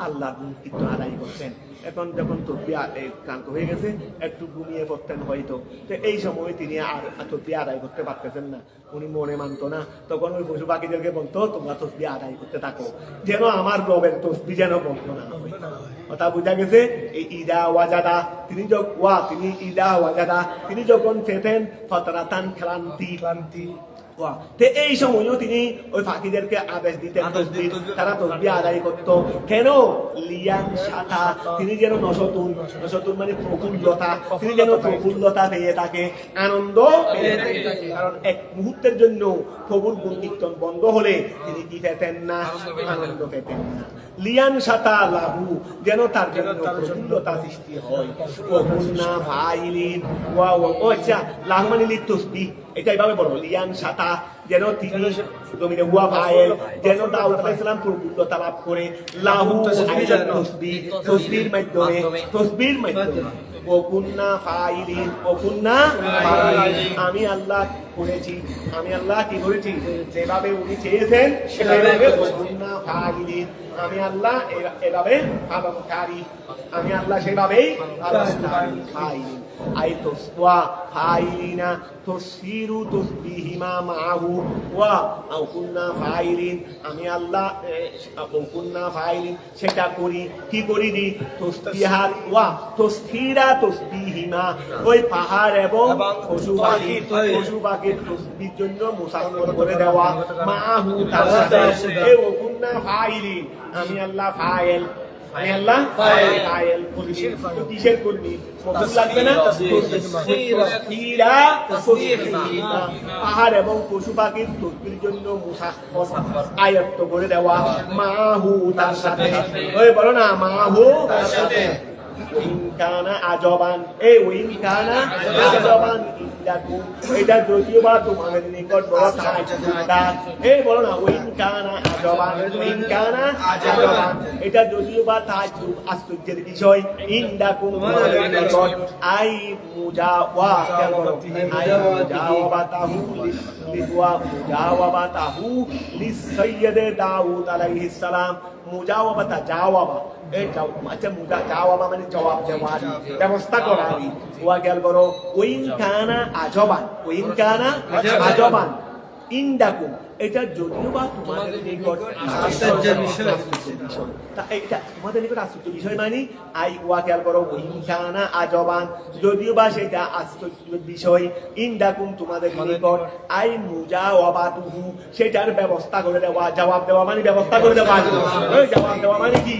আল্লাহর কীর্তন আদায় করছেন। এখন যখন তসবিহ ক্লান্ত হয়ে গেছে, একটু ঘুমিয়ে পড়তেন হয়তো, তো এই সময় তিনি আর তসবিহ আদায় করতে পারতেছেন না, উনি মনে মানত না। তখন ওই পশু পাখিদেরকে বলতো, তোমরা তসবিহ আদায় করতে থাকো, যেন আমার রবের তসবিহ যেন বন্ধ না হয়। কথা বুঝা গেছে? এই ইদা ওয়াজাদা, তিনি ইদা ওয়াজাদা, তিনি যখন পেতেন ফতরাতান ক্লান্তি, এই সময়ও তিনি ওই ফাঁকিদেরকে আদেশ দিতেন, তারা তসবিহ আদায় করত। কেন? লিয়ান শাতা, তিনি যেন নসতুন মানে প্রফুল্লতা, তিনি যেন প্রফুল্লতা পেয়ে থাকে, আনন্দ পেয়ে থাকে। কারণ এক মুহূর্তের জন্য প্রভুর গুণ কীর্তন বন্ধ হলে তিনি কি পেতেন না? আনন্দ পেতেন না। লিয়ান শাতা লাহু, যেন তার জন্য প্রফুল্লতা সৃষ্টি হয়। ওয়া ফাইলিন ও আচ্ছা, লাহু মানে লিতসবিহ, এটা এইভাবে বলো, লিয়ান শাতা, যেন তিনি জমিনে হুয়া ফাইল, যেন দাউদ আলাইহিস সালাম প্রফুল্লতা লাভ করে, লাহু তসবিহর মাধ্যমে ওকুন্না ফাইলিন, আমি আল্লাহ করেছি, আমি আল্লাহ কি করেছি, যেভাবে উনি চেয়েছেন সেভাবে ওকুন্না ফাইলিন, আমি আল্লাহ এভাবে পালনকারী, আমি আল্লাহ সেভাবেই পালনকারী। ফাইলিন আই তসওয়া ফাইলিনা তসফিরু তসবিহিমা মাহু ওয়া কুন্না ফাইলিন, আমি আল্লাহ কুন্না ফাইলিন, সেটা করি, কি করি দি, তসবিহাত ওয়া তসফিরা তসবিহিমা, ওই পাহাড় এবং পশু পাখির তসবির জন্য মুসাফির করে দেওয়া, মাহু তার সাথে, এই কুন্না ফাইলিন, আমি আল্লাহ ফাইল, আমি আল্লাহ ফাইল করি, কিসের কর্মী, লাগবে না, পাহাড় এবং পশু পাখির তসবির জন্য মুসাফির আয়ত্ত করে দেওয়া, মাহু তার সাথে, ওই বলো না, মাহু তার সাথে। ইনকানা আজবান, এই ইনকানা আজবান ইনদাকুম, এটা যদিও বা তোমাদের নিকট বড় তাজ্জুব, এই বলো না, ইনকানা আজবান, ইনকানা আজবান, এটা যদিও বা তাজ্জুব আশ্চর্যের বিষয়, ইনদাকুম তোমাদের নিকট, আই মুজাওয়া, আই মুজাওয়াবাতাহু মুজাওয়াবাতাহু লিসাইয়্যিদে দাউদ আলাইহিস সালাম, মুজাওয়াবাতা জাওয়াবা, এই আচ্ছা জাওয়াবা মানে জবাব দেওয়ার ব্যবস্থা করার, ওয়া গেল করো, ওইন কানা আজবান ইনদাকুম, এটা যদিও বা তোমাদের নিকট আশ্চর্যের বিষয়, তা এটা তোমাদের নিকট আশ্চর্য বিষয় মানে আই ওয়া খেয়াল করো, ওইন কানা আজবান, যদিও বা সেটা আশ্চর্যের বিষয়, ইনদাকুম তোমাদের নিকট, আই মুজাওয়াবাতুহু, সেটার ব্যবস্থা করে দেওয়া, জবাব দেওয়া মানে ব্যবস্থা করে দেওয়া, জবাব দেওয়া মানে কি,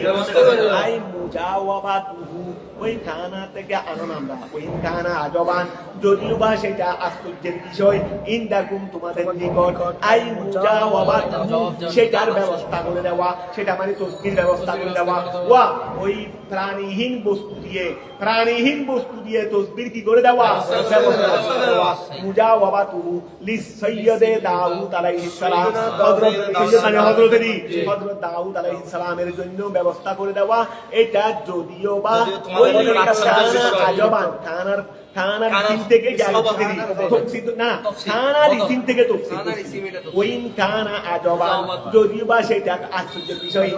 আই মুজাওয়াবাতুহু, ওই কানা থেকে আনন্দ আমরা, ওই কানা আজবান, যদিও বা সেটা আশ্চর্যের বিষয়, ইনদাকুম তোমাদের নিকট, আই মুজাওয়াবাতুহু, সেটার ব্যবস্থা করে দেওয়া, সেটা মানে তসবির ব্যবস্থা করে দেওয়া, ওয়া ওই প্রাণীহীন বস্তু দিয়ে তসবির কি করে দেওয়া, ব্যবস্থা করে দেওয়া, মুজাওয়াবাতুহু লিসাইয়্যিদে দাউদ আলাইহিস সালাম, হযরত দাউদ আলাইহিস সালামের জন্য ব্যবস্থা করে দেওয়া, এটা যদিও বা ওই আজবান, কানার ইসিম থেকে তফসির না, কানার ইসিম থেকে তফসির, ওইন কানা আজবান, যদিও বা সেটা আশ্চর্যের বিষয়,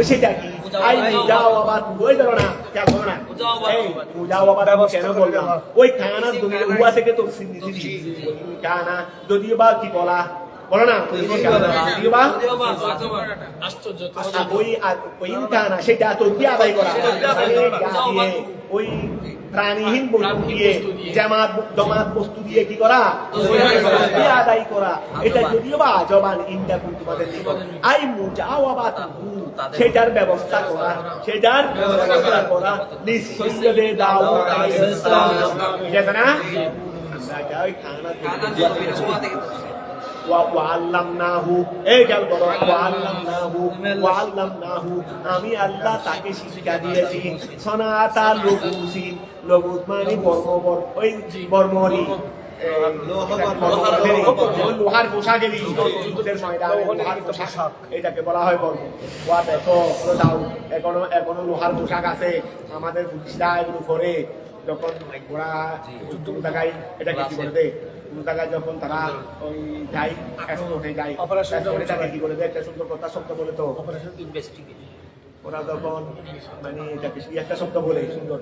সেটা কি, আই মুজাওয়াবাত, ওই ধরো না, খেয়াল করো না, এই মুজাওয়াবাত কেন বললাম, ওই কানার জমির হুয়া থেকে তফসির নিছি, কানা যদিও বা কি বলা, বলো না, ওই কানা সেটা তসবিহ আদায় করা, ওই প্রাণীহীন বস্তু দিয়ে, জমাত বস্তু দিয়ে কি করা, তসবিহ আদায় করা, এটা যদিও বা আজবান, ইনদাকুম তোমাদের নিকট, আই মুজাওয়াবাতুহু, সেটার ব্যবস্থা করা, লিসাইয়্যিদে দাউদ আলাইহিস সালাম, ঠিক না, আমরা যাই খানা ওয়াল্লামনাহু, এই গেল বড়, ওয়াল্লামনাহু, আমি আল্লাহ তাকে শিক্ষা দিয়েছি, সনাতা লুবুসিন, লুবুস মানে ওই বর্মরি, লোহার পোশাকেরই, যুদ্ধের ময়দানে লোহার পোশাক, এটাকে বলা হয় বর্ম। ওয়া দেখো দাও, এখনো লোহার পোশাক আছে, আমাদের পুলিশরা এগুলো পরে, যখন ঘোড়া যুদ্ধ দেখায়, এটাকে কি বলে দেয়, কোনো জায়গায় যখন তারা ওই যায় এক্সপোর্টে যায় Operation এক্সপোর্টে তাকে কি করে দেয় একটা সুন্দর কথা শব্দ বলে তো অপারেশন ইনভেস্টিগেট ওরা যখন মানে এটাকে কি একটা শব্দ বলে সুন্দর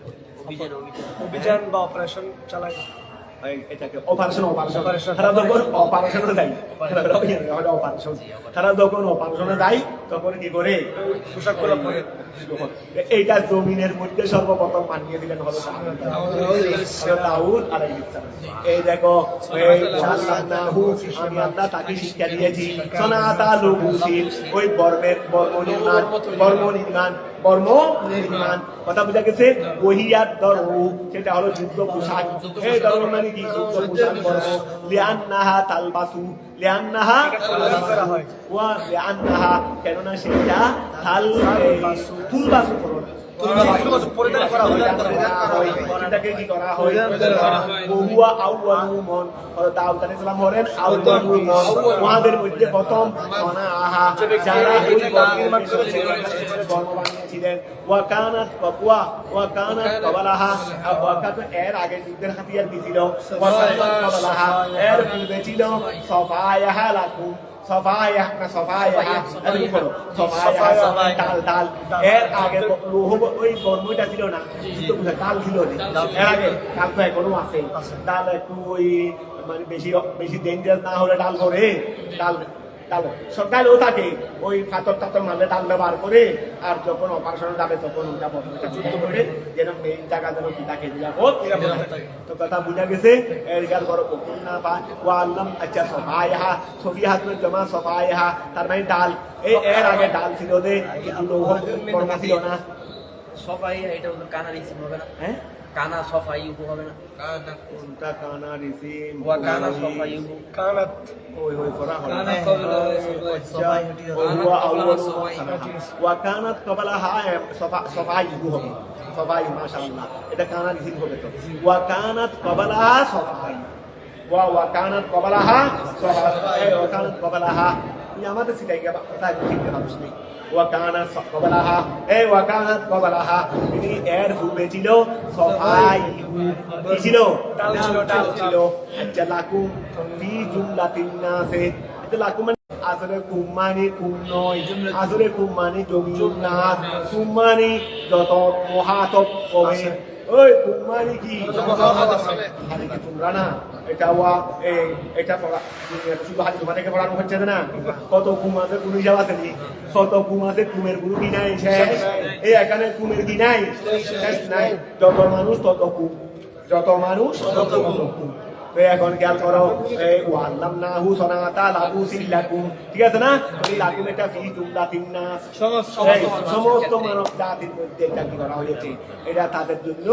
অভিযান বা অপারেশন চালায় এটাকে অপারেশন Operation. তারা যখন অপারেশনে যায় অপারেশন তারা যখন অপারেশনে যায় তখন কি করে পোশাকগুলো পরে এইটা জমিনের মধ্যে সর্বপ্রথম বানিয়ে দিলেন হলো দাউদ আলাইহিস সালাম। এই দেখো এই ওয়াল্লাহু আমি আল্লাহ তাকে শিক্ষা দিয়েছি সনাতা লুবুসিল ওই বর্ম নির্মাণ কথা বুঝা গেছে ওহিয়াত দরু সেটা হলো যুদ্ধ পোশাক এই দরু মানে কি যুদ্ধ পোশাক বর্ম লিআন্নাহা তালবাসু লিআন্নাহা ওয়া লিআন্নাহা কেননা সেটা তুলবাসু পরিধান করা হয় এটাকে কি করা হয় বহুয়া আউয়ালু মন দাউদ আলাইহিস সালাম হলেন আউয়ালু মন ওয়াদের মধ্যে প্রথম সনাআহা যারা এই নির্মাণ বর্ম বানিয়েছিলেন ওয়া কানাত কবলাহা ওয়াকাত এর আগে যুদ্ধের হাতিয়ার দিছিল ওয়া কানাত কবলাহা এর পূর্বে ছিল সফায়াহা লাকুম সফায়া এরকম করো সফায়া ডাল এর আগে ওই বর্মটা ছিল না ডাল ছিল না এর আগে ডাল তো এখনো আছে ডাল একটু ওই মানে বেশি ডেঞ্জারাস না হলে ডাল করে ডাল সরকারও থাকে ওই ফাতর মারলে ডাল ব্যবহার করে আর যখন অপারেশন যাবে তখন ওটা বর্মটা যুদ্ধ করে যেন মেইন জায়গা যেন কি থাকে নিরাপদ তো কথা বুঝা গেছে এর করো না পা ওয়াল্লাম আচ্ছা সফিয়াহাতুল জামা সফায়াহা তার মানে ডাল এর আগে ডাল ছিল দে বর্ম ছিল না সফাই এটা ওদের কানার ইসিম হবে না হ্যাঁ কানা সফাই উপ হবে না কোনটা কানা রিসিম ওয়া কানা সফাই উপ কানাত ওই ফরা হয় কানা কবলা সফাই ওয়াকানাত কবলাহা সফাই হবে সফাই মাশাআল্লাহ এটা কানা রিসিম হবে তো ওয়াকানাত কবলাহা সফাই ওয়াকানাত কবলাহা সফাই ওয়াকানাত কবলাহা আমাদের সিটাই গেবা কথা ঠিক ভাবছ নেই ওয়াকানাত কবলাহা ওয়াকানাত কবলাহা তিনি এর পূর্বে ছিল সফাই কি ছিল ডাল ছিল আচ্ছা লাকুম ফি জুমলাতিন নাসে এটা লাকুম আসলে কুম্মানি কুম নয় আসলে কুম্মানি জমিউন নাস কুম্মানি যত মহাতব কবে ওই কুম্মানি কি আরে কি তোমরা না এটা এটা পড়া শুধু হাতে তোমাদেরকে পড়ানো হচ্ছে না কত কুম আছে কোন হিসাব আছে নি কত কুম আছে কুমের গুরু কি নাই শেষ এই এখানে কুমের কি নাই শেষ নাই যত মানুষ তত কুম যত মানুষ তত কুম এখন খেয়াল করো ওয়াল্লাম নাহু সনাতা লাহু সিল্লাকুম ঠিক আছে না এই লাকুম এটা ফি জুমলাতিন নাস সমস্ত মানব জাতির মধ্যে এটা কি করা হয়েছে এটা তাদের জন্য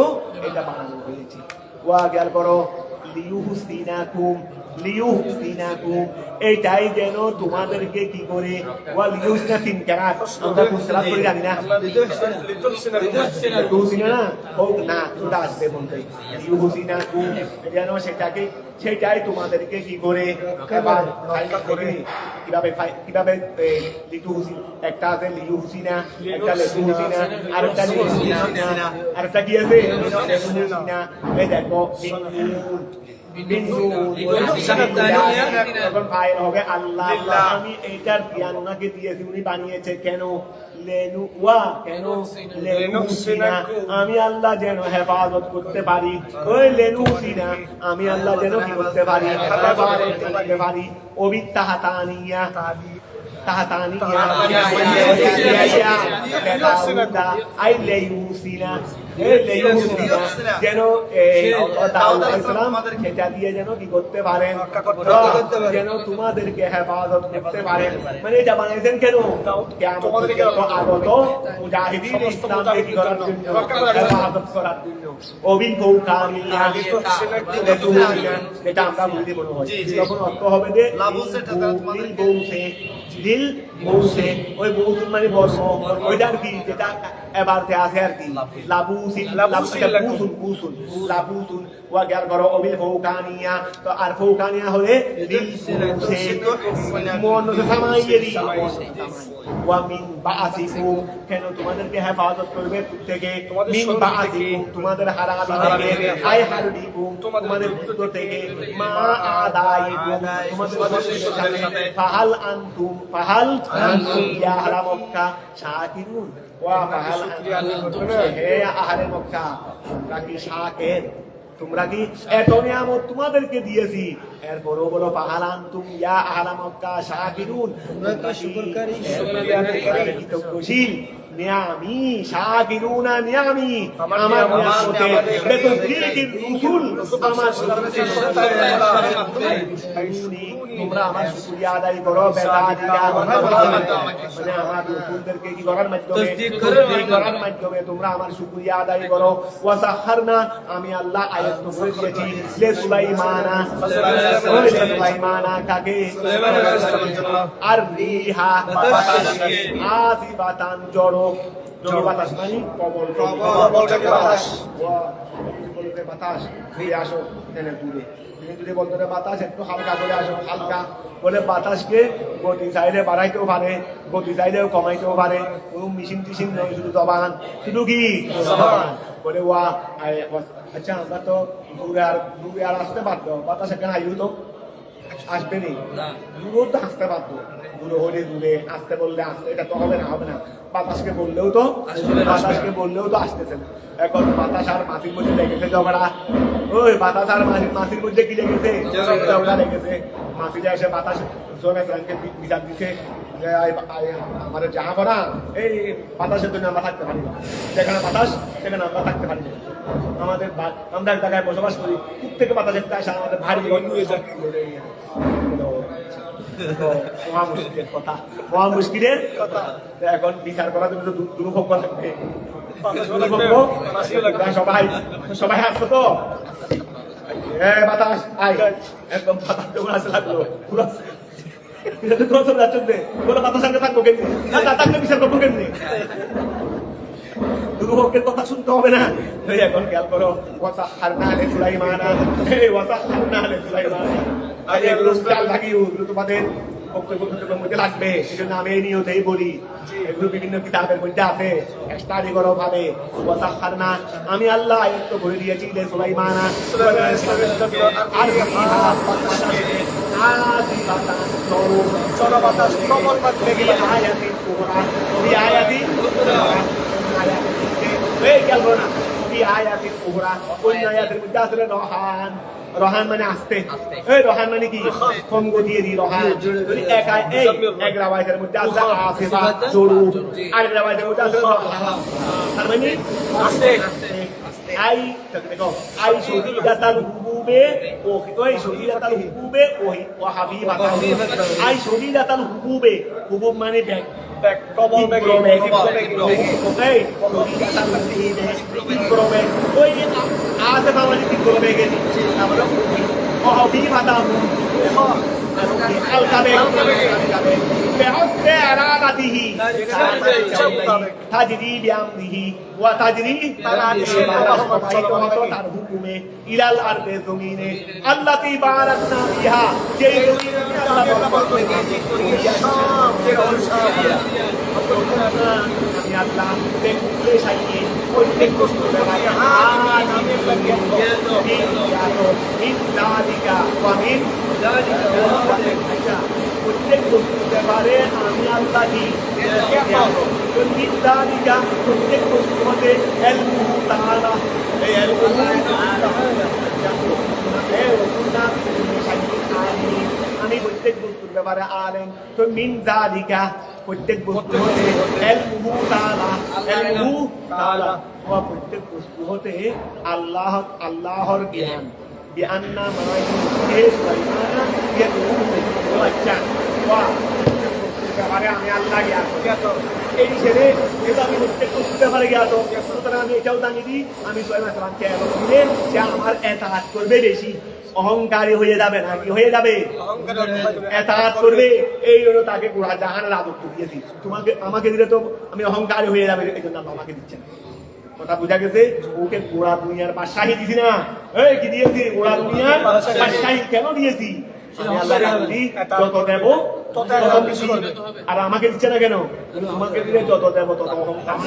এটা বানানো হয়েছে ওয়া খেয়াল করো লিউহসিনাকুম এইটাই যেন তোমাদেরকে কি করে ওয়া লিউহসিনা তিন কেরাত আমরা কুসরাত করে জানি না লিউহসিনা না হোক না সুদা আসবে বলতে লিউহসিনাকুম যেন সেটাই তোমাদেরকে কি করে এবার কিভাবে লিউহসিন একটা আছে লিউহসিনা একটা লিউহসিনা আর একটা লিউহসিনা আর একটা কি আছে লিউহসিনা এই দেখো আমি এইটার জ্ঞান ওনাকে দিয়েছি উনি বানিয়েছে কেন আমি আল্লাহ যেন হেফাজত করতে পারি ওই লেনুসিনা আমি আল্লাহ যেন কি করতে পারি হেফাজত করতে পারি অবিত্তাহাতানিয়া যেন সেটা দিয়ে যেন কি করতে পারেন যেন তোমাদেরকে হেফাজত করতে পারেন মানে এটা বানাইছেন কেন আগত মুজাহিদিন ইসলামকে কি করার জন্য হেফাজত করার জন্য অভিজ্ঞতা এটা আমরা বুঝতে মনে হয় তখন অর্থ হবে যে দিল বৌসে ওই বৌসুল মানে বর্ম ওইটার কি যেটা এবারতে আছে আর কি লাবুসিন বুসুন লাবুসুন ওয়া গেল করো অবিল ফৌকানিয়া তো আর ফৌকানিয়া হলে মন সামাইয়েরি ওয়া মিন বাসিকুম কেন তোমাদেরকে হেফাজত করবে থেকে মিন বাসিকুম তোমাদের হারামি থেকে আই হারুদিকুম তোমাদের ভিতর থেকে মা আদাইকুম তোমাদের সাথে ফাহাল আনতুম ইয়া আহলা মক্কা শাকিরুন ওয়া ফাহাল আনতুম হে আহলে মক্কা তোমরা কি শাকির তোমরা কি এত নিয়ামত তোমাদেরকে দিয়েছি এরপরও বলো ফাহাল আনতুম ইয়া আহলা মক্কা শাকিরুন তোমরা কি শুকরকারী কৃতজ্ঞশীল নিয়ামি শাকিরুনা নিয়ামি আমার নিয়ামতে বেতদ্রিকির রসুল আমার তোমরা আমার শুকরিয়া আদায় করো বেদাদিকা মানে আমার রসুলদেরকে কি করার মাধ্যমে তোমরা আমার শুকরিয়া আদায় করো ওয়া সাখারনা আমি আল্লাহ আয়াত করে দিয়েছি লে সুলাইমানা কাকে আর রিহা আসিবাতান জড় বাতাস মানে প্রবল বাতাস বাতাস ফিরে আসো টেনে দূরে তুমি যদি বলতো বাতাস একটু হালকা করে আসো হালকা বলে বাতাসকে গতি সাইডে বাড়াইতেও পারে গতি সাইডেও কমাইতেও পারে কোনো মেশিন টিশিন নয় শুধু জবান শুধু কি বলে ওয়া আচ্ছা আমরা তো দূরে আর আসতে পারতো বাতাস এখানে আইও তো আসবে নি দূরও তো আসতে পারতো দূরে হলে দূরে আসতে বললে আসতে এটা তো হবে না বাতাসকে বললেও তো আসতেছে না এখন বাতাস আর মাসির মধ্যে লেগেছে ঝগড়া ওই বাতাস আর মাসির মধ্যে কি লেগেছে ঝগড়া লেগেছে মাসি যে এসে বাতাস সোমেশকে বিচার দিছে যে আমাদের যাহা করা এই বাতাসের জন্য আমরা থাকতে পারি না যেখানে বাতাস সেখানে আমরা থাকতে পারি না আমাদের আমরা এক জায়গায় বসবাস করি খুব থেকে বাতাস একটা আসে আমাদের ভারী মহা মুশকিলের কথা এখন বিচার করার জন্য দুর্ভোগ লাগবে সবাই আসতো তো বাতাস একদম বাতাস যখন আসতে লাগলো পুরো বাতাস আগে থাকবো কেমনি থাকলে বিচার করবো কেমনি দুর্ভোগের কথা শুনতে হবে না এখন খেয়াল করো তোমাদের মধ্যে লাগবে সেজন্য আমি এই নিয়তেই বলি এগুলো বিভিন্ন কিতাবের মধ্যে আছে স্টাডি করো ভাবে আমি আল্লাহ আয়ত্ত করে দিয়েছি সুলাইমানা আর চরবাতাস প্রবল মাত্রে গিয়ে আয়াতিন কুবরা এই আয়াতিন এই খেয়াল করো না এই আয়াতিন কুবরা অন্য আয়াতের মধ্যে আসলে রহান মানে আসতে এই রহান মানে কি কম গতিয়ে দি রহান যদি এক রাওয়ায়াতের মধ্যে আছে আসিফা জোরু আর রাওয়ায়াতের মধ্যে আছে রহান তার মানে আসতে আই দেখো আই শদীদাতাল হুবুবে ওই শদীদাতাল হুবুবে ওয়া হাবিবাতা আই শদীদাতাল হুবুবে হুবুব মানে ব্যাগ কবল ব্যাগ ওকে ওই আছে বাবাজি কি করবে গেলি আমরা ও হাবিবাতা بحسن إرادته تجري بأمره وتجري ترهقه إلى الأرض زمينه التي باركنا فيها প্রত্যেক বস্তুর ব্যাপারে আমি আল্লাহ কি প্রত্যেক বস্তু মধ্যে আমি প্রত্যেক বস্তুর ব্যাপারে আলেম তো মিন যালিকা প্রত্যেক বস্তু হতে প্রত্যেক বস্তু হতে আল্লাহর জ্ঞান بأن ما يوحي سليمان يدعو وجه ব্যাপারে আমি আল্লাহ জ্ঞাত এই হিসেবে যেহেতু আমি প্রত্যেক বস্তুর ব্যাপারে জ্ঞাত সুতরাং আমি এটাও জানি দিই আমি সুলাইমান আলাইহিস সালামকে দিলে সে আমার এতাআত করবে বেশি অহংকারী হয়ে যাবে না, কি হয়ে যাবে? এতাত করবে। এই জন্য তাকে গোড়া জাহানের রাজত্ব দিয়েছি। তোমাকে আমাকে দিলে তো আমি অহংকারী হয়ে যাবে, এই জন্য আল্লাহ আমাকে দিচ্ছেন। কথা বুঝা গেছে? ওকে গোড়া দুনিয়ার বাদশাহী দিছি না, এই কি দিয়েছি? গোড়া দুনিয়ার বাদশাহী কেন দিয়েছি? আমি আল্লাহ রাখছি, যত দেব তত বেশি। আর আমাকে দিচ্ছে না কেন? তোমাকে দিলে যত দেব তত অহংকার।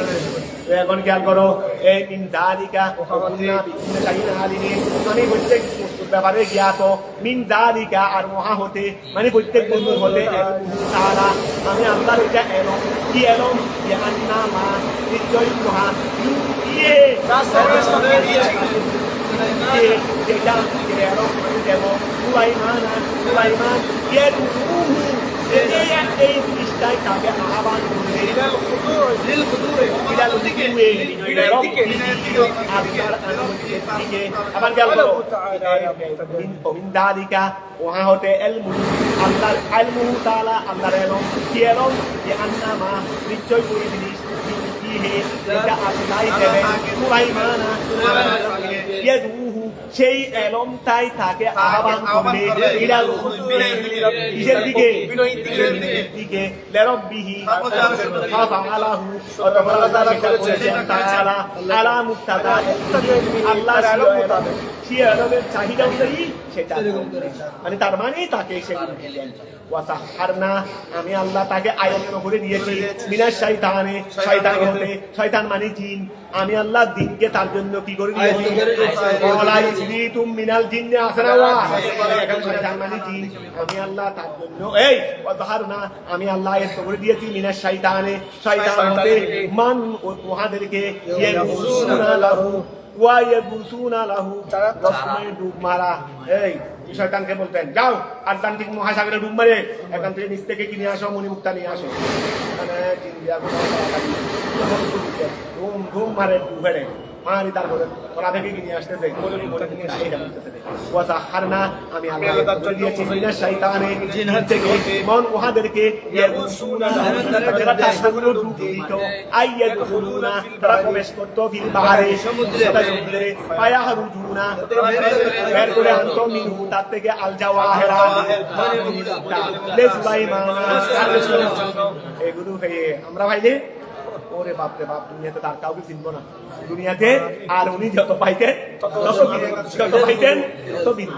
এখন খেয়াল করো, এই মিন যালিকা ওকুন্না বিকুল্লি শাইইন আলিমিন, মানে প্রত্যেক বস্তুর ব্যাপারে জ্ঞাত। মিন যালিকা আর মহা হতে, মানে প্রত্যেক বস্তুর হতে তাআলা, আমি আল্লাহর এটা এলম। কি এলম? আন্না মা নিশ্চয় মহা ইয়ে যেটা এলম দেব সুলাইমান এই জিনিসটাই তাকে আহ্বান করবে আবার গেল মিনদালিকা ওহা হতে এলমু আল্লাহর এলমু তাআলা আল্লাহর এলম। কি এলম? যে আন্না মা নিশ্চয় করে জিনিস যেটা আল্লাহ দেবেন সুলাইমান ইয়াদুহু, সেই এলমটাই তাকে আহ্বান করবে ইলাল কিসের দিকে? দিকে লিরাব্বিহি ফাআলাহু, অথবা আল্লাহ করেছেন তাআলা আলা মুক্তাদা আল্লাহ সেই এলমের চাহিদা অনুযায়ী সেটা, মানে তার মানে তাকে সেগুলো দিলেন। ওয়াসাহারনা, আমি আল্লাহ তাকে আয়ত্ত করে দিয়েছি মিনাশ শাইতানে, শয়তান হতে। শয়তান মানে জিন। আমি আল্লাহ জিনকে তার জন্য কি করে দিয়েছি? ওয়ালা ইসরিতুম মিনাল জিন্নি আসরা ওয়া, এখানে শয়তান মানে জিন। আমি আল্লাহ তার জন্য এই ওয়াসাহারনা, আমি আল্লাহ আয়ত্ত করে দিয়েছি মিনাশ শাইতানে, শয়তান হতে। মান ওহাদেরকে ইয়াগুসুনা লাহু ওয়া ইয়াগুসুনা লাহু, রসমে ডুব মারা। এই শয়তানকে বলতেন, যাও আটলান্টিক মহাসাগরে ডুব মারে এখান থেকে নিচ থেকে কিনে আসো, মণিমুক্তা নিয়ে আসো। মানে ঘুম ঘুম মারে ডুব মেরে মারি, তারপরে ওরা থেকে কিনে আসতেছে ওয়াসাহারনা, আমি আল্লাহ করে দিয়েছি মিনাশ শাইতানে, জিন থেকে মন ওহাদেরকে ইয়াগুসুনা লাহু, যারা তার সাগরে ডুব দিত, আইয়াদখুলুনা, তারা প্রবেশ করত ফিল বাহরে, সমুদ্রে, ফায়াহরুজুনা, বের করে আনতো মিনহু, তার থেকে আল জাওয়াহিরা, লিসুলাইমান, এগুলো পেয়ে আমরা ভাইলে ওরে বাপ রে বাপ, দুনিয়াতে তার কাউকে চিনবো না দুনিয়াতে। আর উনি যত পাইতেন তত ভিন্ন।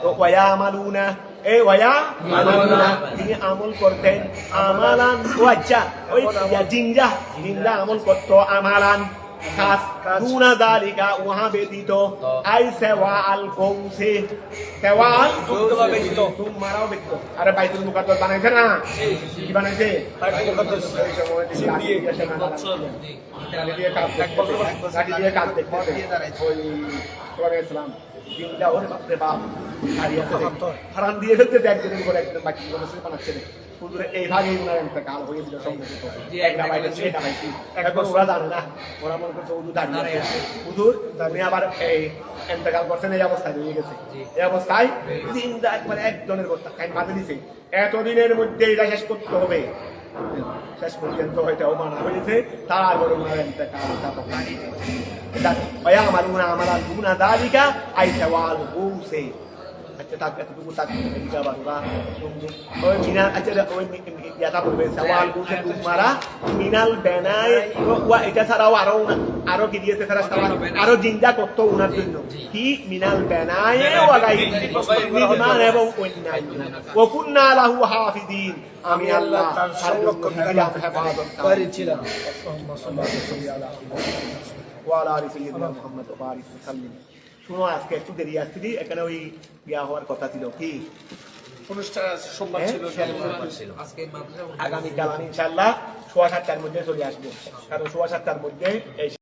তো ওয়া আমালুনা, এই ওয়া আমালুনা, তিনি আমল করতেন আমালান। ওয়াজ্জা, ওই জিনরা আমল করতো আমালান কাজ, দুনা যালিকা ওহা ব্যতীত, আই সেওয়া আল কৌসে, সেওয়া আল ব্যতীত, তোমরাও ব্যতীত। আরে বাইতুল মুকাদ্দাস বানাইছে না? কি বানাইছে? বাইতুল মুকাদ্দাস কাজ দেখতেছে ওই কোরআনে ইসলাম জিনরা, ওরে বাপ রে বাপ, হারাম দিয়ে ফেলতেছে একজনের পর একজন, বাকি বানাচ্ছে না। হুজুরে এই ভাগে উনার ইন্তেকাল হয়েছিল সম্ভবত, একটা বাইরে সেটা বাইছি। এখন ওরা জানে না, ওরা মনে করছে হুজুর দাঁড়িয়ে আছে। হুজুর উনি আবার এই ইন্তেকাল করছেন, এই অবস্থায় রয়ে গেছে। এই অবস্থায় জিন্দা একবার একজনের কথা কাই বাঁধে দিছে, এতদিনের মধ্যে এটা শেষ করতে হবে। শেষ পর্যন্ত হয়তো মানা হয়েছে, তারপরে উনার ইন্তেকালটা তো কাটি এটা ওয়া আমালুনা আমালান দুনা যালিকা আই সাওয়াল হুসে। আচ্ছা তাক এতটুকু তাক দিতে পারবা ওই মিনাল, আচ্ছা ওই ইয়াটা বলবে সাওয়াল হুসে তোমারা মিনাল বেনাই ওয়া, এটা ছাড়াও আরো কি দিয়েছে তারা, আরো জিন্দা করতো উনার জন্য। কি মিনাল বেনাই ওয়া গাই নির্মাণ এবং অন্যান্য। ওয়া কুননা লাহু হাফিজিন, আমি আল্লাহ তার সংরক্ষণ হেফাজত করেছিলাম। ওয়ালা আলি সাইয়্যিদিনা মুহাম্মদ ওয়া বারিক ওয়া সাল্লিম। শুনো, আজকে একটু দেরি আসছিলি, এখানে ওই ইয়া হওয়ার কথা ছিল। কি অনুষ্ঠান সোমবার ছিল, আগামীকাল আমি ইনশাআল্লাহ 7:15টার মধ্যে চলে আসবো, কারণ 7:15টার মধ্যে